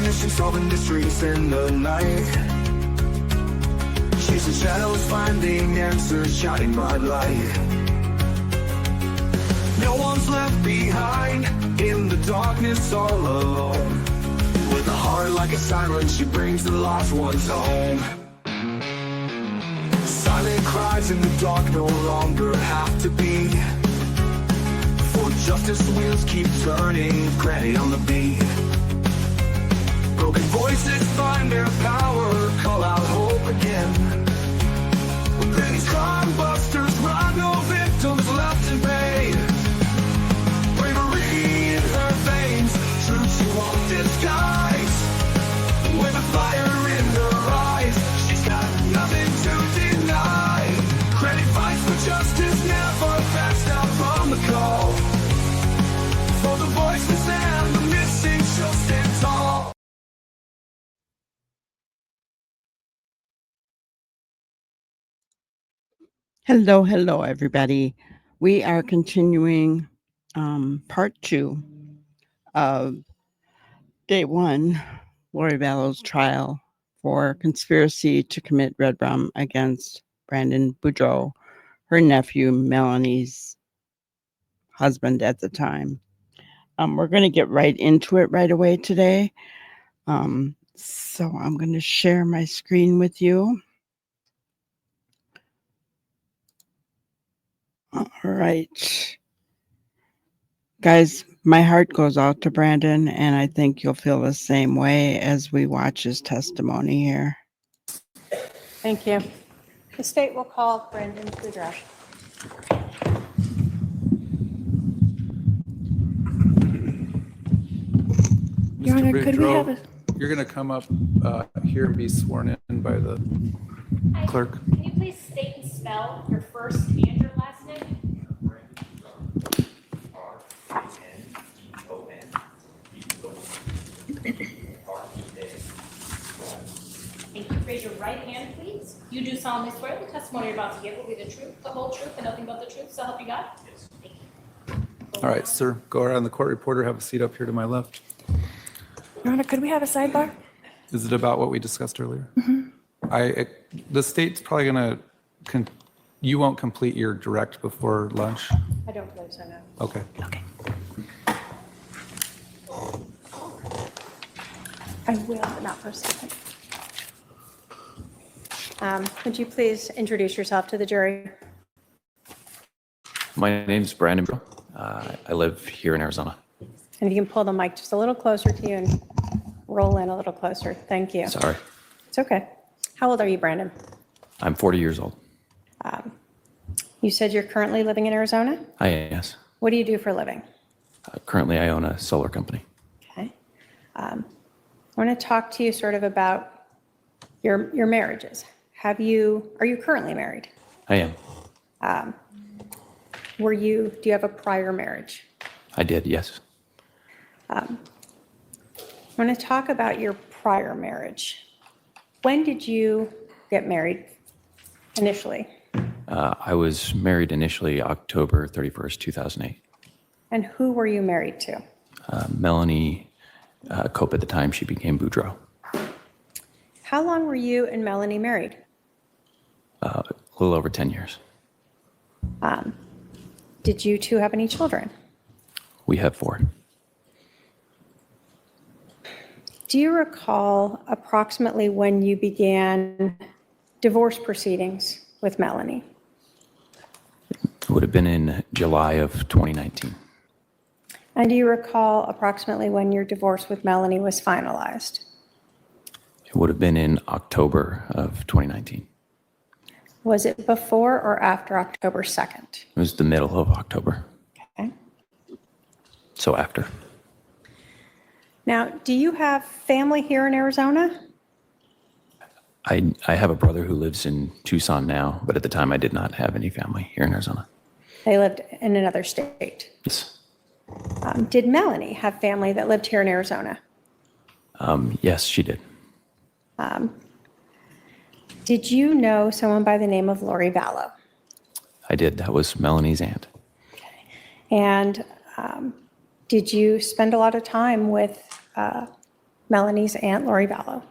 mission, solving mysteries in the night. Chasing shadows, finding answers, shining bright light. No one's left behind, in the darkness all alone. With a heart like a siren, she brings the lost ones home. Silent cries in the dark no longer have to be. For justice wheels keep turning, Granny on the beat. Broken voices find their power, call out hope again. With Granny's crime busters run, no victims left in pain. Bravery in her veins, truth she won't disguise. With a fire in her eyes, she's got nothing to deny. Granny fights for justice, never backs down from the call. For the voiceless and the missing, she'll stand tall. Hello, hello, everybody. We are continuing part 2 of day 1, Lori Vallow's trial for conspiracy to commit red rum against Brandon Boudreaux, her nephew, Melanie's husband at the time. We're going to get right into it right away today. So I'm going to share my screen with you. All right. Guys, my heart goes out to Brandon, and I think you'll feel the same way as we watch his testimony here. Thank you. The state will call Brandon Boudreaux. Your Honor, could we Boudreaux, have a... You're going to come up here and be sworn in by the clerk. Can you please state and spell your first and your last name? Thank you. Raise your right hand, please. You do solemnly swear the testimony you're about to give will be the truth, the whole truth, and nothing but the truth, so help you God? Yes. Thank you. All right, sir, go around the court reporter, have a seat up here to my left. Your Honor, could we have a sidebar? Is it about what we discussed earlier? Mm-hmm. The state's probably going to, you won't complete your direct before lunch? I don't believe so, no. Okay. Okay. I will, but not for a second. Would you please introduce yourself to the jury? My name's Brandon Boudreaux. I live here in Arizona. And if you can pull the mic just a little closer to you and roll in a little closer. Thank you. Sorry. It's okay. How old are you, Brandon? I'm 40 years old. You said you're currently living in Arizona? I am, yes. What do you do for a living? Currently, I own a solar company. Okay. I want to talk to you sort of about your marriages. Are you currently married? I am. Do you have a prior marriage? I did, yes. I want to talk about your prior marriage. When did you get married initially? I was married initially October 31st, 2008. And who were you married to? Melanie Cope at the time, she became Boudreaux. How long were you and Melanie married? A little over 10 years. Did you two have any children? We have 4. Do you recall approximately when you began divorce proceedings with Melanie? It would have been in July of 2019. And do you recall approximately when your divorce with Melanie was finalized? It would have been in October of 2019. Was it before or after October 2nd? It was the middle of October. Okay. So after. Now, do you have family here in Arizona? I have a brother who lives in Tucson now, but at the time I did not have any family here in Arizona. They lived in another state. Yes. Did Melanie have family that lived here in Arizona? Yes, she did. Did you know someone by the name of Lori Vallow? I did. That was Melanie's aunt. And did you spend a lot of time with Melanie's aunt, Lori Vallow?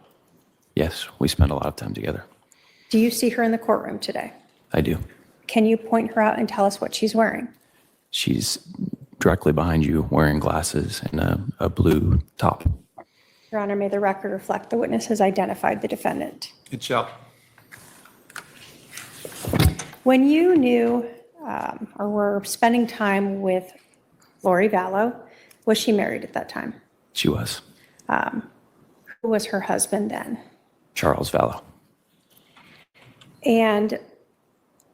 Yes, we spend a lot of time together. Do you see her in the courtroom today? I do. Can you point her out and tell us what she's wearing? She's directly behind you wearing glasses and a blue top. Your Honor, may the record reflect the witness has identified the defendant. It shall. When you knew or were spending time with Lori Vallow, was she married at that time? She was. Who was her husband then? Charles Vallow. And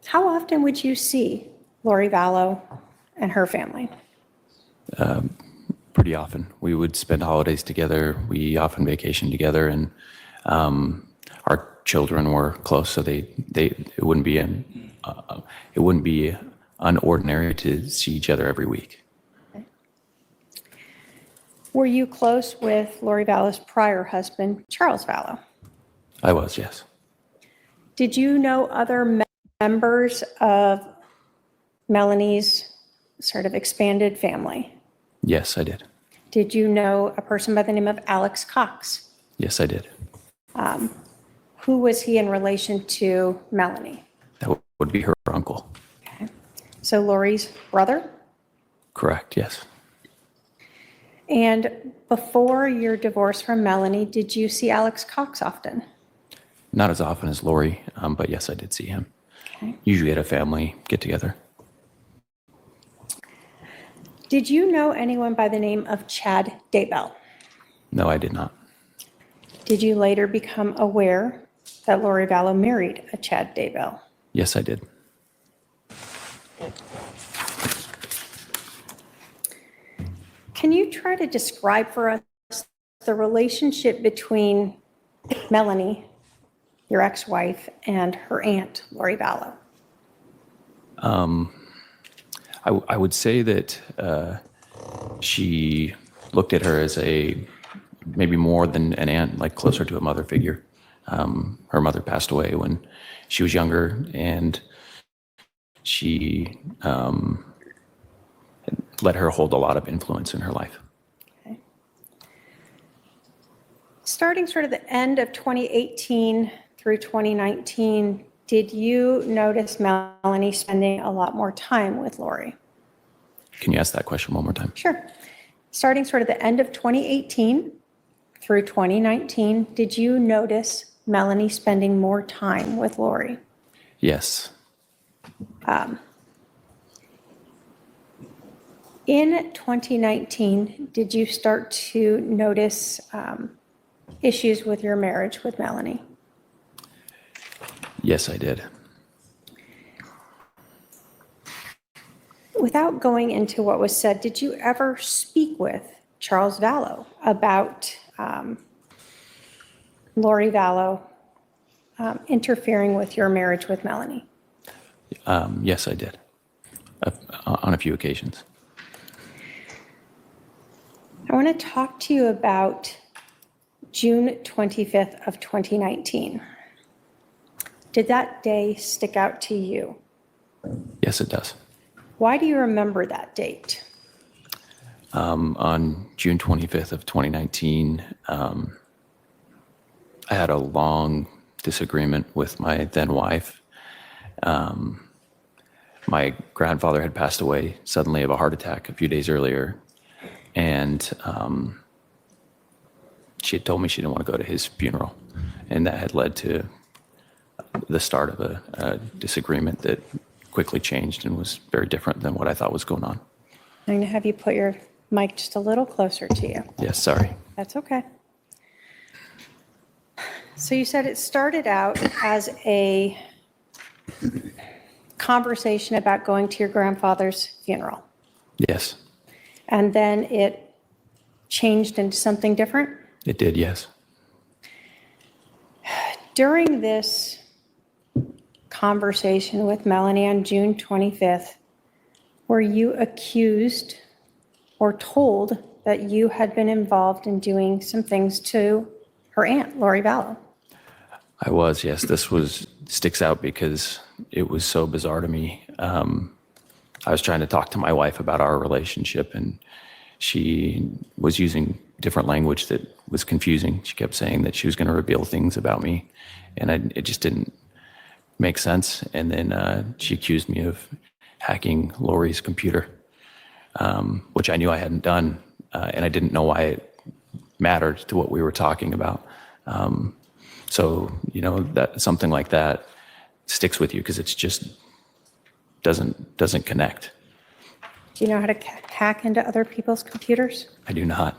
how often would you see Lori Vallow and her family? Pretty often. We would spend holidays together. We often vacationed together, and our children were close, so it wouldn't be unordinary to see each other every week. Were you close with Lori Vallow's prior husband, Charles Vallow? I was, yes. Did you know other members of Melanie's sort of expanded family? Yes, I did. Did you know a person by the name of Alex Cox? Yes, I did. Who was he in relation to Melanie? That would be her uncle. Okay. So Lori's brother? Correct, yes. And before your divorce from Melanie, did you see Alex Cox often? Not as often as Lori, but yes, I did see him. Okay. Usually at a family get-together. Did you know anyone by the name of Chad Daybell? No, I did not. Did you later become aware that Lori Vallow married a Chad Daybell? Yes, I did. Can you try to describe for us the relationship between Melanie, your ex-wife, and her aunt, Lori Vallow? I would say that she looked at her as maybe more than an aunt, like closer to a mother figure. Her mother passed away when she was younger, and she let her hold a lot of influence in her life. Okay. Starting sort of the end of 2018 through 2019, did you notice Melanie spending a lot more time with Lori? Can you ask that question one more time? Sure. Starting sort of the end of 2018 through 2019, did you notice Melanie spending more time with Lori? Yes. In 2019, did you start to notice issues with your marriage with Melanie? Yes, I did. Without going into what was said, did you ever speak with Charles Vallow about Lori Vallow interfering with your marriage with Melanie? Yes, I did. On a few occasions. I want to talk to you about June 25th of 2019. Did that day stick out to you? Yes, it does. Why do you remember that date? On June 25th of 2019, I had a long disagreement with my then wife. My grandfather had passed away suddenly of a heart attack a few days earlier, and she had told me she didn't want to go to his funeral, and that had led to the start of a disagreement that quickly changed and was very different than what I thought was going on. I'm going to have you put your mic just a little closer to you. Yes, sorry. That's okay. So you said it started out as a conversation about going to your grandfather's funeral, Yes, and then it changed into something different? it did, yes. During this conversation with Melanie on June 25th, were you accused or told that you had been involved in doing some things to her aunt, Lori Vallow? I was, yes. This sticks out because it was so bizarre to me. I was trying to talk to my wife about our relationship, and she was using different language that was confusing. She kept saying that she was going to reveal things about me, and it just didn't make sense. And then she accused me of hacking Lori's computer, which I knew I hadn't done, and I didn't know why it mattered to what we were talking about. So, that something like that sticks with you because it's just doesn't connect. Do you know how to hack into other people's computers? I do not.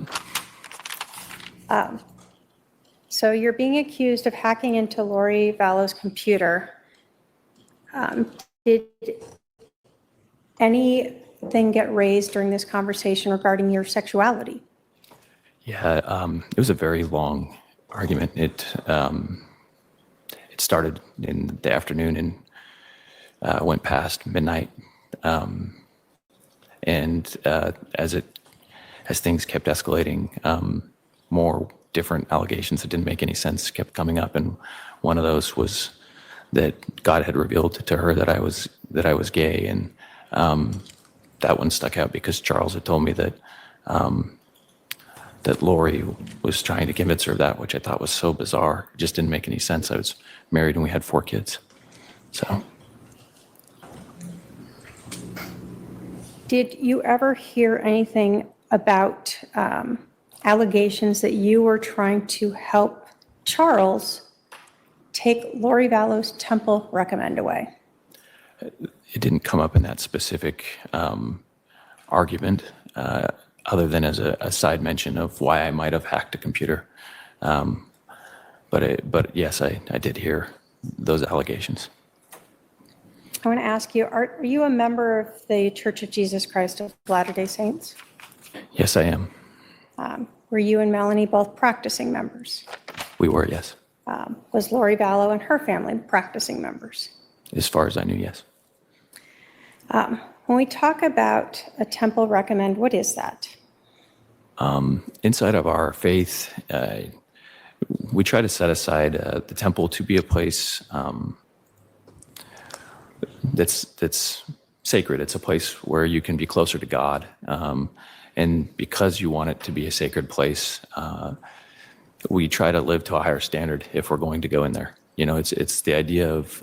So you're being accused of hacking into Lori Vallow's computer. Did anything get raised during this conversation regarding your sexuality? Yeah, it was a very long argument. It started in the afternoon and went past midnight. And as things kept escalating, more different allegations that didn't make any sense kept coming up, and one of those was that God had revealed to her that I was gay, and that one stuck out because Charles had told me that that Lori was trying to convince her of that, which I thought was so bizarre. It just didn't make any sense. I was married and we had 4 kids. So. Did you ever hear anything about allegations that you were trying to help Charles take Lori Vallow's temple recommend away? It didn't come up in that specific argument, other than as a side mention of why I might have hacked a computer. But yes, I did hear those allegations. I want to ask you, are you a member of the Church of Jesus Christ of Latter-day Saints? Yes, I am. Were you and Melanie both practicing members? We were, yes. Was Lori Vallow and her family practicing members? As far as I knew, yes. When we talk about a temple recommend, what is that? Inside of our faith, we try to set aside the temple to be a place that's sacred. It's a place where you can be closer to God. And because you want it to be a sacred place, we try to live to a higher standard if we're going to go in there. It's the idea of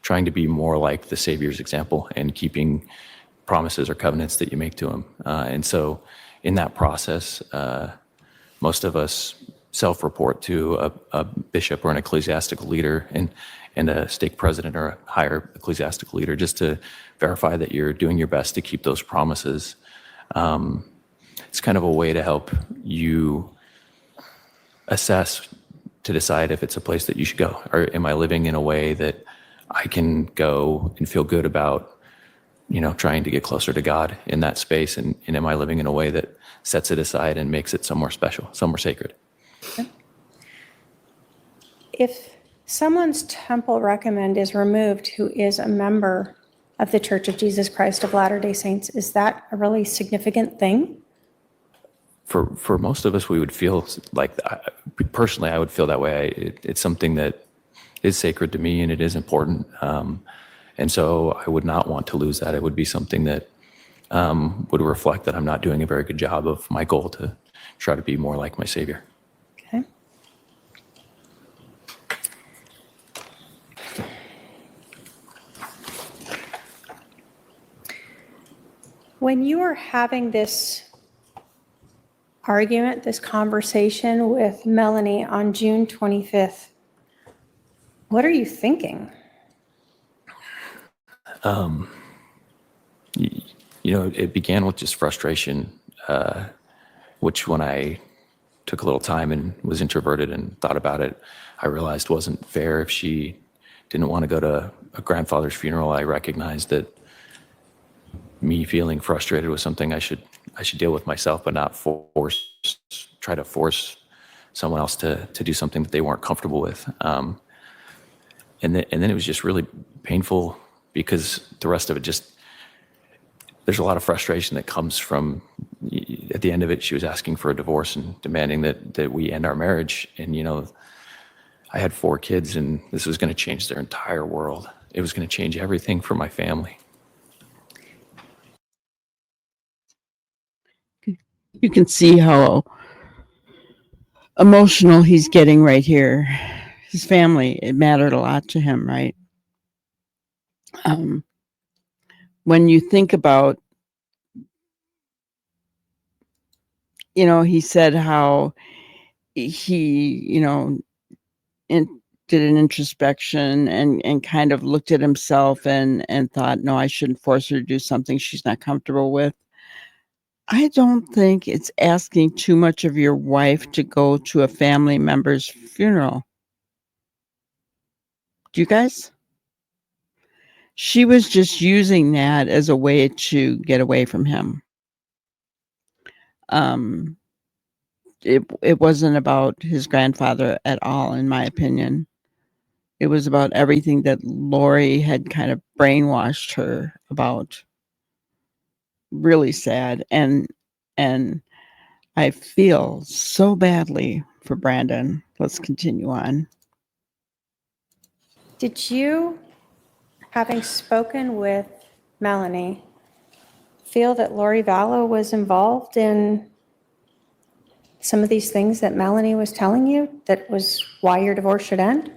trying to be more like the Savior's example and keeping promises or covenants that you make to him. And so in that process, most of us self-report to a bishop or an ecclesiastical leader and a stake president or a higher ecclesiastical leader, just to verify that you're doing your best to keep those promises. It's kind of a way to help you assess, to decide if it's a place that you should go, or am I living in a way that I can go and feel good about, trying to get closer to God in that space, and am I living in a way that sets it aside and makes it somewhere special, somewhere sacred. If someone's temple recommend is removed who is a member of the Church of Jesus Christ of Latter-day Saints, is that a really significant thing? For most of us, we would feel like, personally, I would feel that way. It's something that is sacred to me and it is important. And so I would not want to lose that. It would be something that would reflect that I'm not doing a very good job of my goal to try to be more like my Savior. Okay. When you are having this argument, this conversation with Melanie on June 25th, what are you thinking? It began with just frustration, which when I took a little time and was introverted and thought about it, I realized wasn't fair. If she didn't want to go to a grandfather's funeral, I recognized that me feeling frustrated was something I should deal with myself, but not try to force someone else to do something that they weren't comfortable with. And then it was just really painful because the rest of it there's a lot of frustration that comes from, at the end of it, she was asking for a divorce and demanding that we end our marriage. And, I had 4 kids and this was going to change their entire world. It was going to change everything for my family. You can see how emotional he's getting right here. His family, it mattered a lot to him, right? When you think about, he said how he, did an introspection and kind of looked at himself and thought, no, I shouldn't force her to do something she's not comfortable with. I don't think it's asking too much of your wife to go to a family member's funeral. Do you guys? She was just using that as a way to get away from him. It wasn't about his grandfather at all, in my opinion. It was about everything that Lori had kind of brainwashed her about. Really sad. And I feel so badly for Brandon. Let's continue on. Did you, having spoken with Melanie, feel that Lori Vallow was involved in some of these things that Melanie was telling you that was why your divorce should end?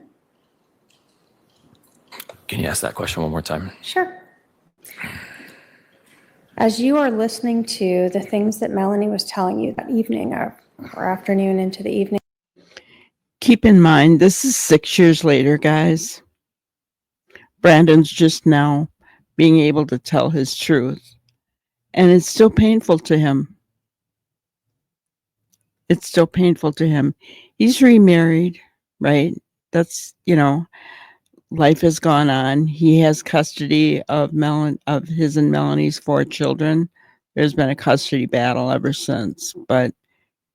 Can you ask that question one more time? Sure. As you are listening to the things that Melanie was telling you that evening or afternoon into the evening, Keep in mind, this is 6 years later, guys. Brandon's just now being able to tell his truth. And it's still painful to him. It's still painful to him. He's remarried, right? That's, life has gone on. He has custody of his and Melanie's 4 children. There's been a custody battle ever since, but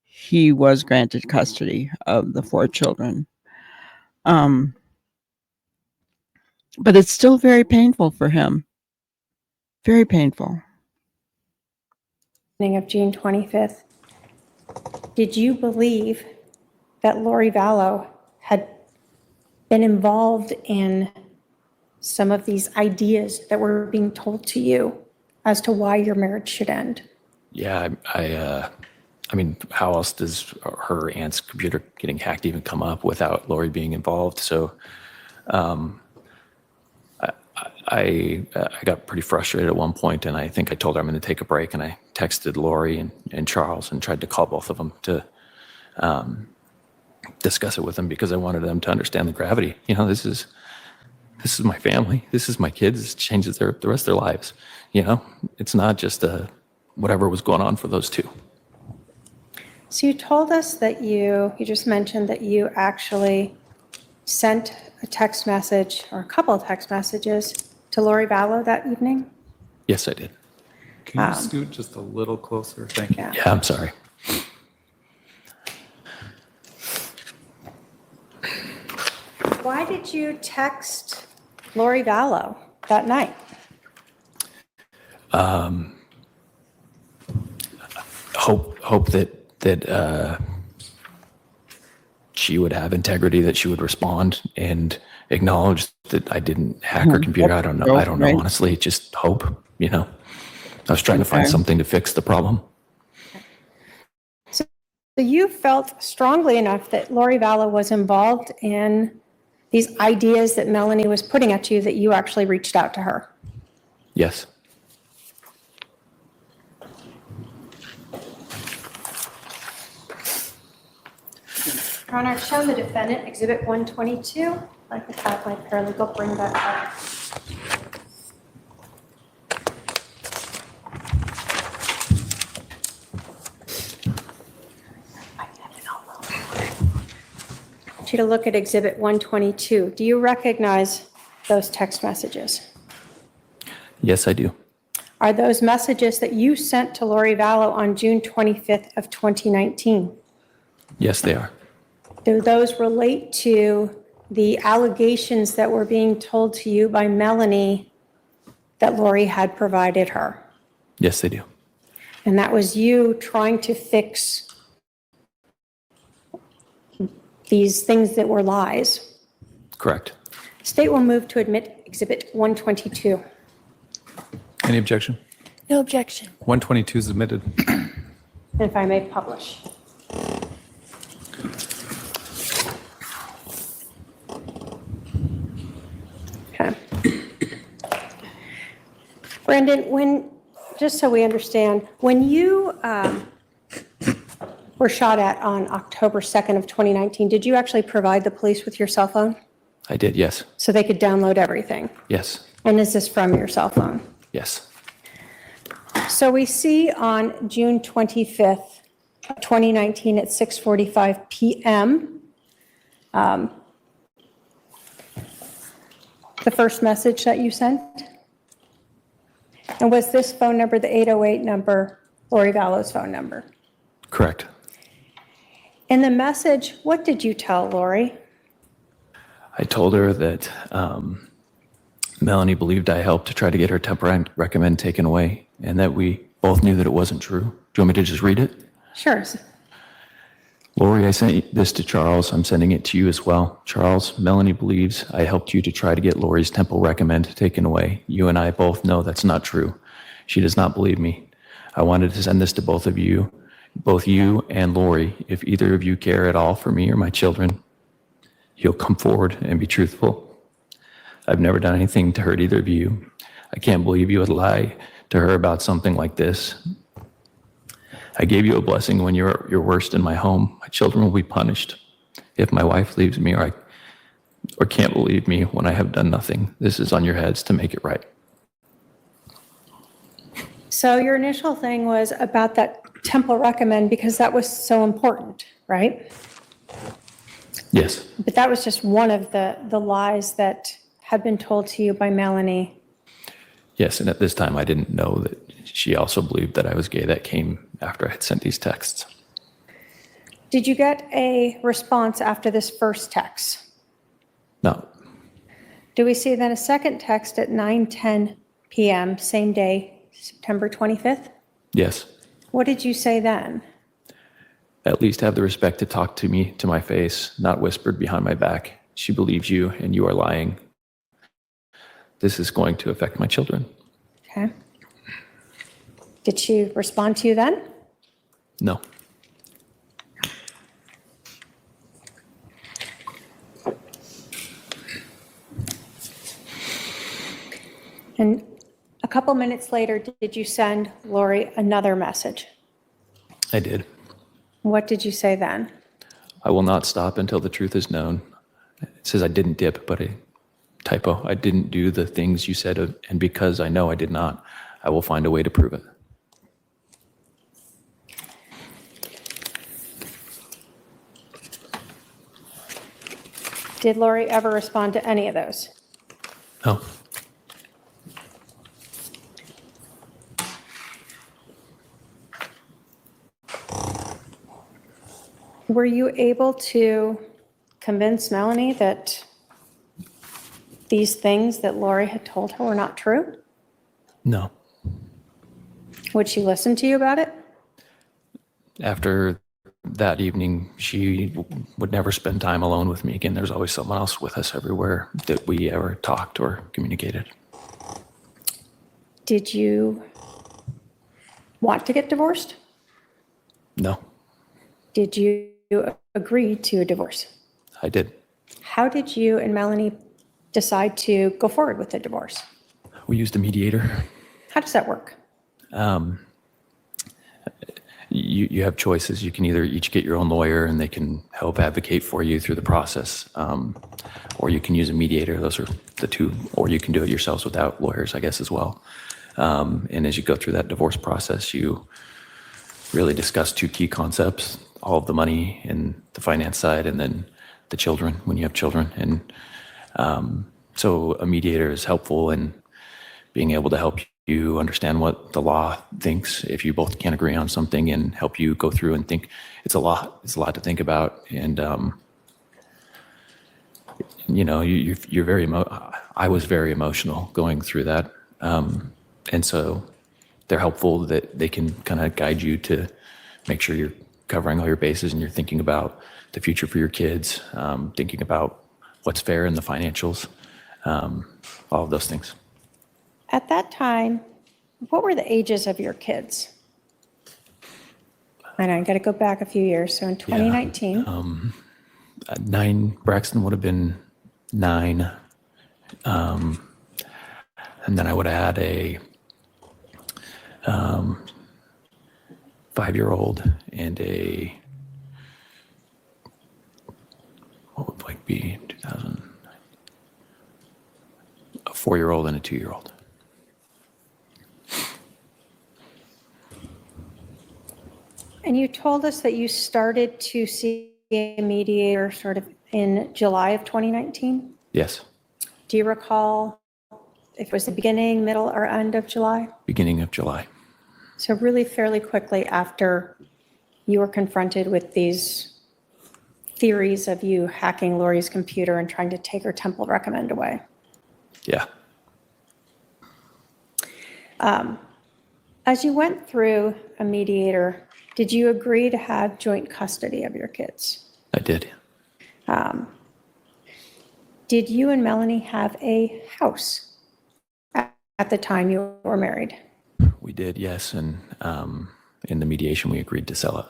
he was granted custody of the 4 children. But it's still very painful for him. Very painful. of June 25th, did you believe that Lori Vallow had been involved in some of these ideas that were being told to you as to why your marriage should end? Yeah, I mean, how else does her aunt's computer getting hacked even come up without Lori being involved? So I got pretty frustrated at one point, and I think I told her I'm going to take a break, and I texted Lori and Charles and tried to call both of them to discuss it with them because I wanted them to understand the gravity. This is my family. This is my kids. This changes the rest of their lives. It's not just whatever was going on for those two. So you told us that you just mentioned that you actually sent a text message or a couple of text messages to Lori Vallow that evening? Yes, I did. Can you scoot just a little closer? Thank you. Yeah, I'm sorry. Why did you text Lori Vallow that night? Hope that she would have integrity, that she would respond and acknowledge that I didn't hack her computer. I don't know. I don't know, honestly. Just hope, I was trying to find something to fix the problem. So you felt strongly enough that Lori Vallow was involved in these ideas that Melanie was putting at you that you actually reached out to her? Yes. Your Honor, show the defendant Exhibit 122. I'd like to have my paralegal bring that up. I want you to look at Exhibit 122. Do you recognize those text messages? Yes, I do. Are those messages that you sent to Lori Vallow on June 25th of 2019? Yes, they are. Do those relate to the allegations that were being told to you by Melanie that Lori had provided her? Yes, they do. And that was you trying to fix these things that were lies? Correct. State will move to admit Exhibit 122. Any objection? No objection. 122 is admitted. And if I may publish. Okay. Brandon, just so we understand, when you were shot at on October 2nd of 2019, did you actually provide the police with your cell phone I did, yes. so they could download everything? Yes. And is this from your cell phone? Yes. So we see on June 25th, 2019 at 6:45 PM, the first message that you sent? And was this phone number, the 808 number, Lori Vallow's phone number? Correct. In the message, what did you tell Lori? I told her that Melanie believed I helped to try to get her temporary recommend taken away, and that we both knew that it wasn't true. Do you want me to just read it? Sure. Lori, I sent this to Charles. I'm sending it to you as well. Charles, Melanie believes I helped you to try to get Lori's temple recommend taken away. You and I both know that's not true. She does not believe me. I wanted to send this to both you and Lori. If either of you care at all for me or my children, you'll come forward and be truthful. I've never done anything to hurt either of you. I can't believe you would lie to her about something like this. I gave you a blessing when you're your worst in my home. My children will be punished if my wife leaves me or can't believe me when I have done nothing. This is on your heads to make it right. So your initial thing was about that temple recommend because that was so important, right? Yes. But that was just one of the lies that had been told to you by Melanie. Yes, and at this time I didn't know that she also believed that I was gay. That came after I had sent these texts. Did you get a response after this first text? No. Do we see then a second text at 9:10 PM, same day, September 25th? Yes. What did you say then? At least have the respect to talk to me to my face, not whispered behind my back. She believes you and you are lying. This is going to affect my children. Okay. Did she respond to you then? No. And a couple minutes later, did you send Lori another message? I did. What did you say then? I will not stop until the truth is known. It says I didn't dip, but a typo. I didn't do the things you said, and because I know I did not, I will find a way to prove it. Did Lori ever respond to any of those? No. Were you able to convince Melanie that these things that Lori had told her were not true? No. Would she listen to you about it? After that evening, she would never spend time alone with me again. There's always someone else with us everywhere that we ever talked or communicated. Did you want to get divorced? No, Did you agree to a divorce? I did. How did you and Melanie decide to go forward with the divorce? We used a mediator. How does that work? You have choices. You can either each get your own lawyer and they can help advocate for you through the process, or you can use a mediator. Those are the two, or you can do it yourselves without lawyers, I guess, as well. And as you go through that divorce process, you really discuss two key concepts: all of the money and the finance side, and then the children when you have children. And so a mediator is helpful in being able to help you understand what the law thinks if you both can't agree on something, and help you go through and think. It's a lot to think about. And, you know, you're very, I was very emotional going through that. And so they're helpful that they can kind of guide you to make sure you're covering all your bases and you're thinking about the future for your kids, thinking about what's fair in the financials, all of those things. At that time, what were the ages of your kids? I know, I got to go back a few years. So in 2019, 9, Braxton would have been 9, And then I would add a 5-year-old and what would like be 2000, a 4-year-old and a 2-year-old. And you told us that you started to see a mediator sort of in July of 2019. Yes, Do you recall if it was the beginning, middle, or end of July? beginning of July. So really fairly quickly after you were confronted with these theories of you hacking Lori's computer and trying to take her Temple Recommend away. Yeah. As you went through a mediator, did you agree to have joint custody of your kids? I did. Did you and Melanie have a house at the time you were married? We did, yes. And in the mediation, we agreed to sell it.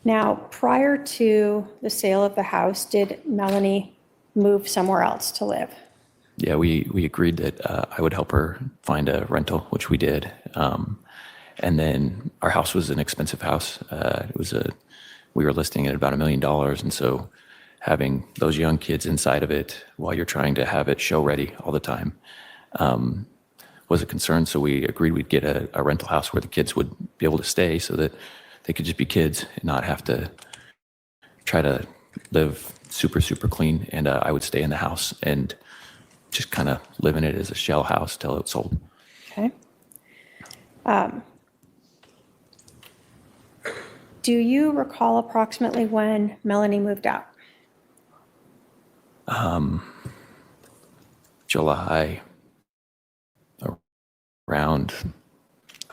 Now, prior to the sale of the house, did Melanie move somewhere else to live? Yeah, we agreed that I would help her find a rental, which we did. And then our house was an expensive house. We were listing it at about $1 million. And so having those young kids inside of it while you're trying to have it show ready all the time was a concern. So we agreed we'd get a rental house where the kids would be able to stay so that they could just be kids and not have to try to live super, super clean. And I would stay in the house and just kind of live in it as a shell house till it sold. Okay. Do you recall approximately when Melanie moved out? July around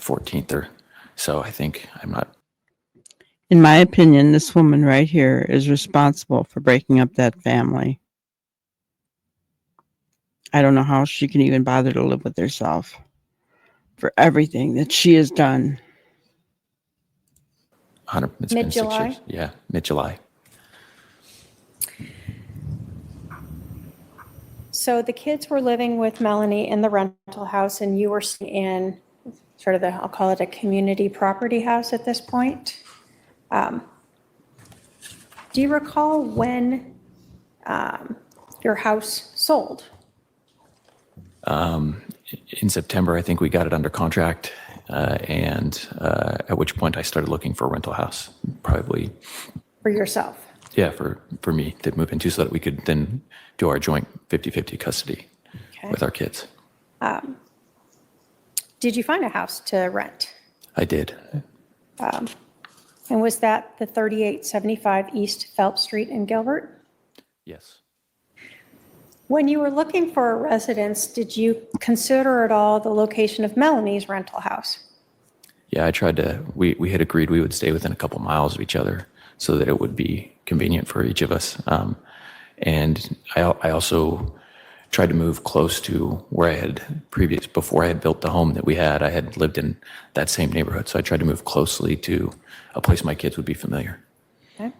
14th or so, I think. I'm not. In my opinion, this woman right here is responsible for breaking up that family. I don't know how she can even bother to live with herself for everything that she has done. 100. It's been 6 Mid-July? years. Yeah, mid-July. So the kids were living with Melanie in the rental house and you were in sort of I'll call it a community property house at this point. Do you recall when your house sold? In September, I think we got it under contract, and at which point I started looking for a rental house, probably, For yourself? yeah, for me to move into so that we could then do our joint 50-50 custody Okay. with our kids. Did you find a house to rent? I did. And was that the 3875 East Phelps Street in Gilbert? Yes. When you were looking for a residence, did you consider at all the location of Melanie's rental house? Yeah, I tried to, we had agreed we would stay within a couple miles of each other so that it would be convenient for each of us. And I also tried to move close to where I had before I had built the home that we had, I had lived in that same neighborhood. So I tried to move closely to a place my kids would be familiar. Okay.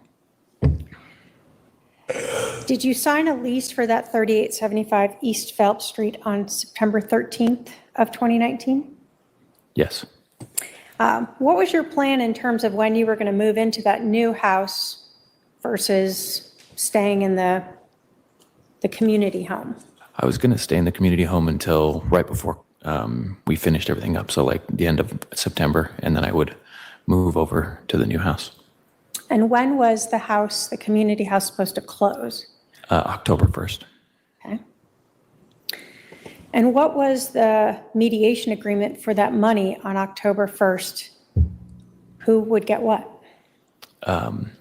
Did you sign a lease for that 3875 East Phelps Street on September 13th of 2019? Yes. What was your plan in terms of when you were going to move into that new house versus staying in the community home? I was going to stay in the community home until right before we finished everything up. So like the end of September, and then I would move over to the new house. And when was the community house supposed to close? October 1st. Okay. And what was the mediation agreement for that money on October 1st? Who would get what?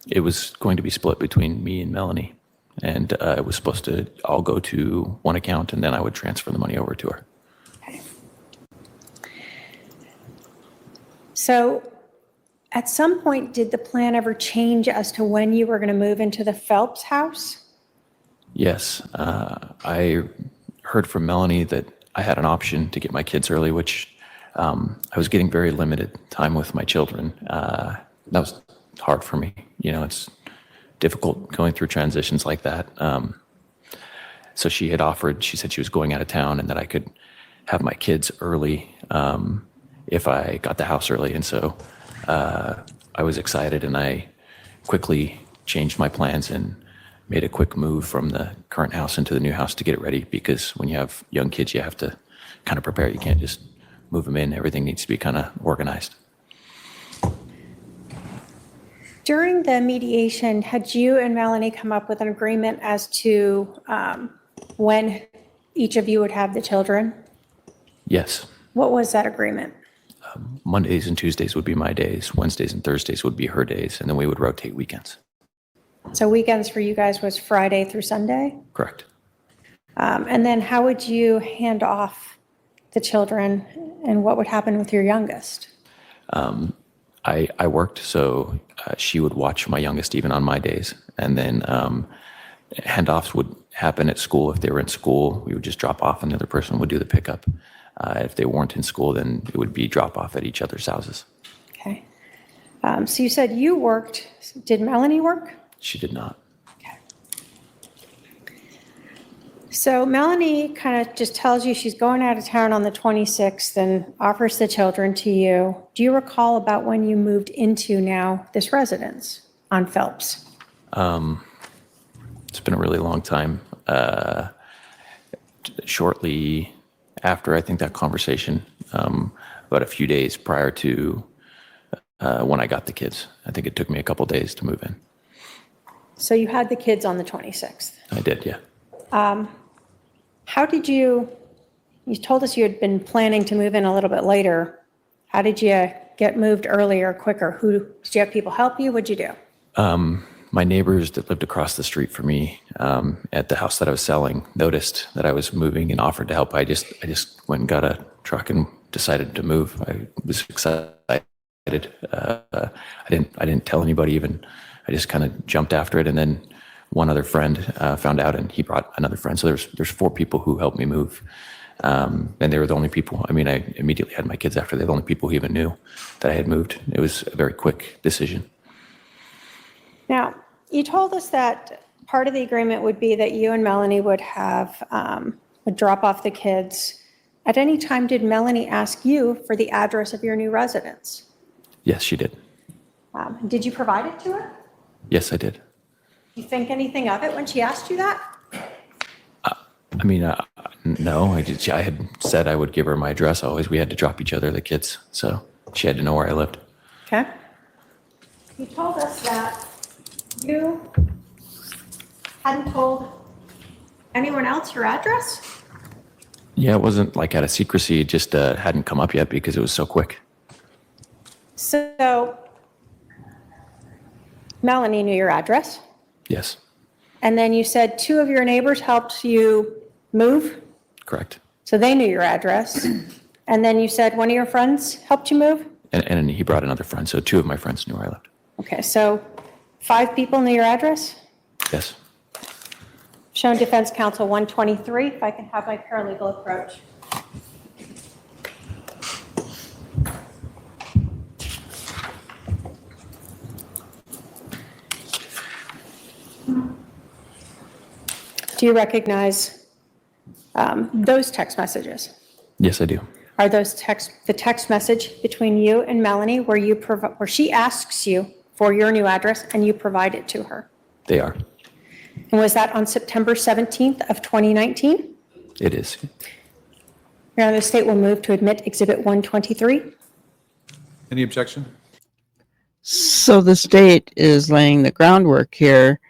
It was going to be split between me and Melanie. And it was supposed to all go to one account, and then I would transfer the money over to her. Okay. So at some point, did the plan ever change as to when you were going to move into the Phelps house? Yes. I heard from Melanie that I had an option to get my kids early, which I was getting very limited time with my children. That was hard for me. You know, it's difficult going through transitions like that. So she had offered, she said she was going out of town and that I could have my kids early if I got the house early. And so I was excited, and I quickly changed my plans and made a quick move from the current house into the new house to get it ready, because when you have young kids, you have to kind of prepare. You can't just move them in. Everything needs to be kind of organized. During the mediation, had you and Melanie come up with an agreement as to when each of you would have the children? Yes. What was that agreement? Mondays and Tuesdays would be my days. Wednesdays and Thursdays would be her days. And then we would rotate weekends. So weekends for you guys was Friday through Sunday? Correct. And then how would you hand off the children, and what would happen with your youngest? I worked, so she would watch my youngest even on my days. And then handoffs would happen at school. If they were in school, we would just drop off and the other person would do the pickup. If they weren't in school, then it would be drop off at each other's houses. Okay. So you said you worked. Did Melanie work? She did not. Okay. So Melanie kind of just tells you she's going out of town on the 26th and offers the children to you. Do you recall about when you moved into now this residence on Phelps? It's been a really long time. Shortly after, I think, that conversation, about a few days prior to when I got the kids. I think it took me a couple days to move in. So you had the kids on the 26th. I did, yeah. How did you told us you had been planning to move in a little bit later. How did you get moved earlier, quicker? Did you have people help you? What'd you do? My neighbors that lived across the street from me at the house that I was selling noticed that I was moving and offered to help. I just went and got a truck and decided to move. I was excited. I didn't tell anybody even. I just kind of jumped after it, and then one other friend found out, and he brought another friend. So there's 4 people who helped me move, and they were the only people. I mean, I immediately had my kids after. They're the only people who even knew that I had moved. It was a very quick decision. Now, you told us that part of the agreement would be that you and Melanie would drop off the kids. At any time, did Melanie ask you for the address of your new residence? Yes, she did. Did you provide it to her? Yes, I did. You think anything of it when she asked you that? I mean, no, I had said I would give her my address always. We had to drop each other the kids, so she had to know where I lived. Okay. You told us that you hadn't told anyone else your address? Yeah, it wasn't like out of secrecy. It just hadn't come up yet because it was so quick. So Melanie knew your address, Yes, and then you said 2 of your neighbors helped you move, correct. so they knew your address. And then you said one of your friends helped you move? And he brought another friend, so 2 of my friends knew where I lived. Okay, so 5 people knew your address? Yes. Shown Defense Counsel 123, if I can have my paralegal approach. Do you recognize those text messages? Yes, I do. Are those the text message between you and Melanie where she asks you for your new address and you provide it to her? They are. And was that on September 17th of 2019? It is. Your Honor, the state will move to admit Exhibit 123. Any objection? So the state is laying the groundwork here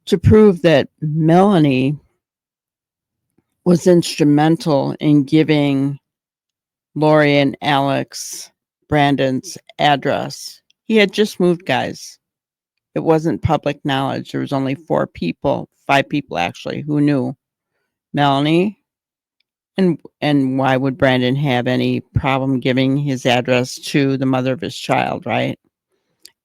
to prove that Melanie was instrumental in giving Lori and Alex Brandon's address. He had just moved, guys. It wasn't public knowledge. There was only 5 people actually, who knew Melanie. And why would Brandon have any problem giving his address to the mother of his child, right?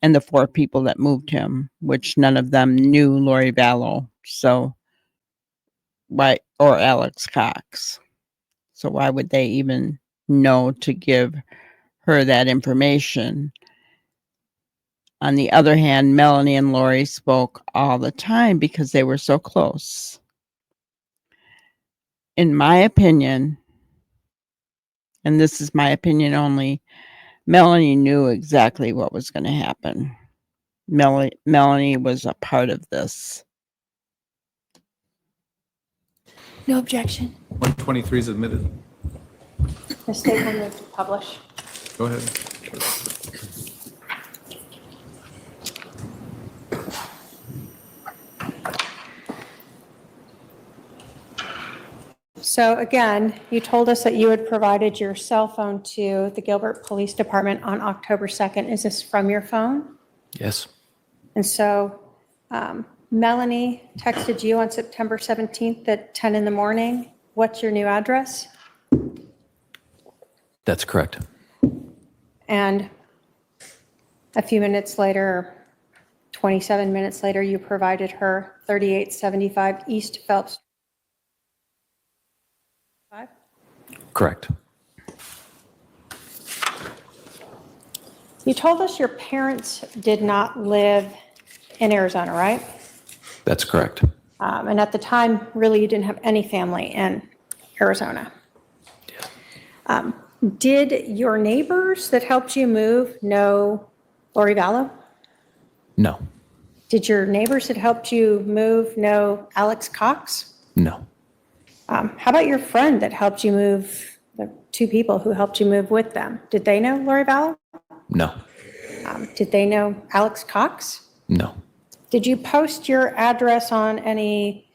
And the 4 people that moved him, which none of them knew Lori Vallow. So, why, or Alex Cox. So why would they even know to give her that information? On the other hand, Melanie and Lori spoke all the time because they were so close. in my opinion, and this is my opinion only, Melanie knew exactly what was going to happen. Melanie was a part of this. No objection. 123 is admitted. The state will move to publish. Go ahead. So again, you told us that you had provided your cell phone to the Gilbert Police Department on October 2nd. Is this from your phone? Yes, And so Melanie texted you on September 17th at 10 in the morning. What's your new address? that's correct. And a few minutes later, 27 minutes later, you provided her 3875 East Phelps. Correct. You told us your parents did not live in Arizona, right? That's correct. And at the time, really, you didn't have any family in Arizona. Did your neighbors that helped you move know Lori Vallow? No, Did your neighbors that helped you move know Alex Cox? no, How about your friend that helped you move, the two people who helped you move with them? Did they know Lori Vallow? no, Did they know Alex Cox? no, Did you post your address on any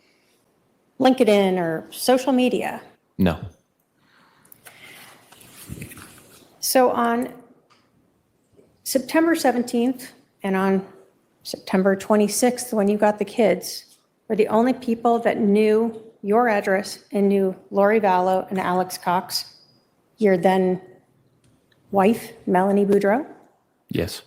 LinkedIn or social media? no, So on September 17th and on September 26th, when you got the kids, were the only people that knew your address and knew Lori Vallow and Alex Cox, your then wife, Melanie Boudreaux? yes,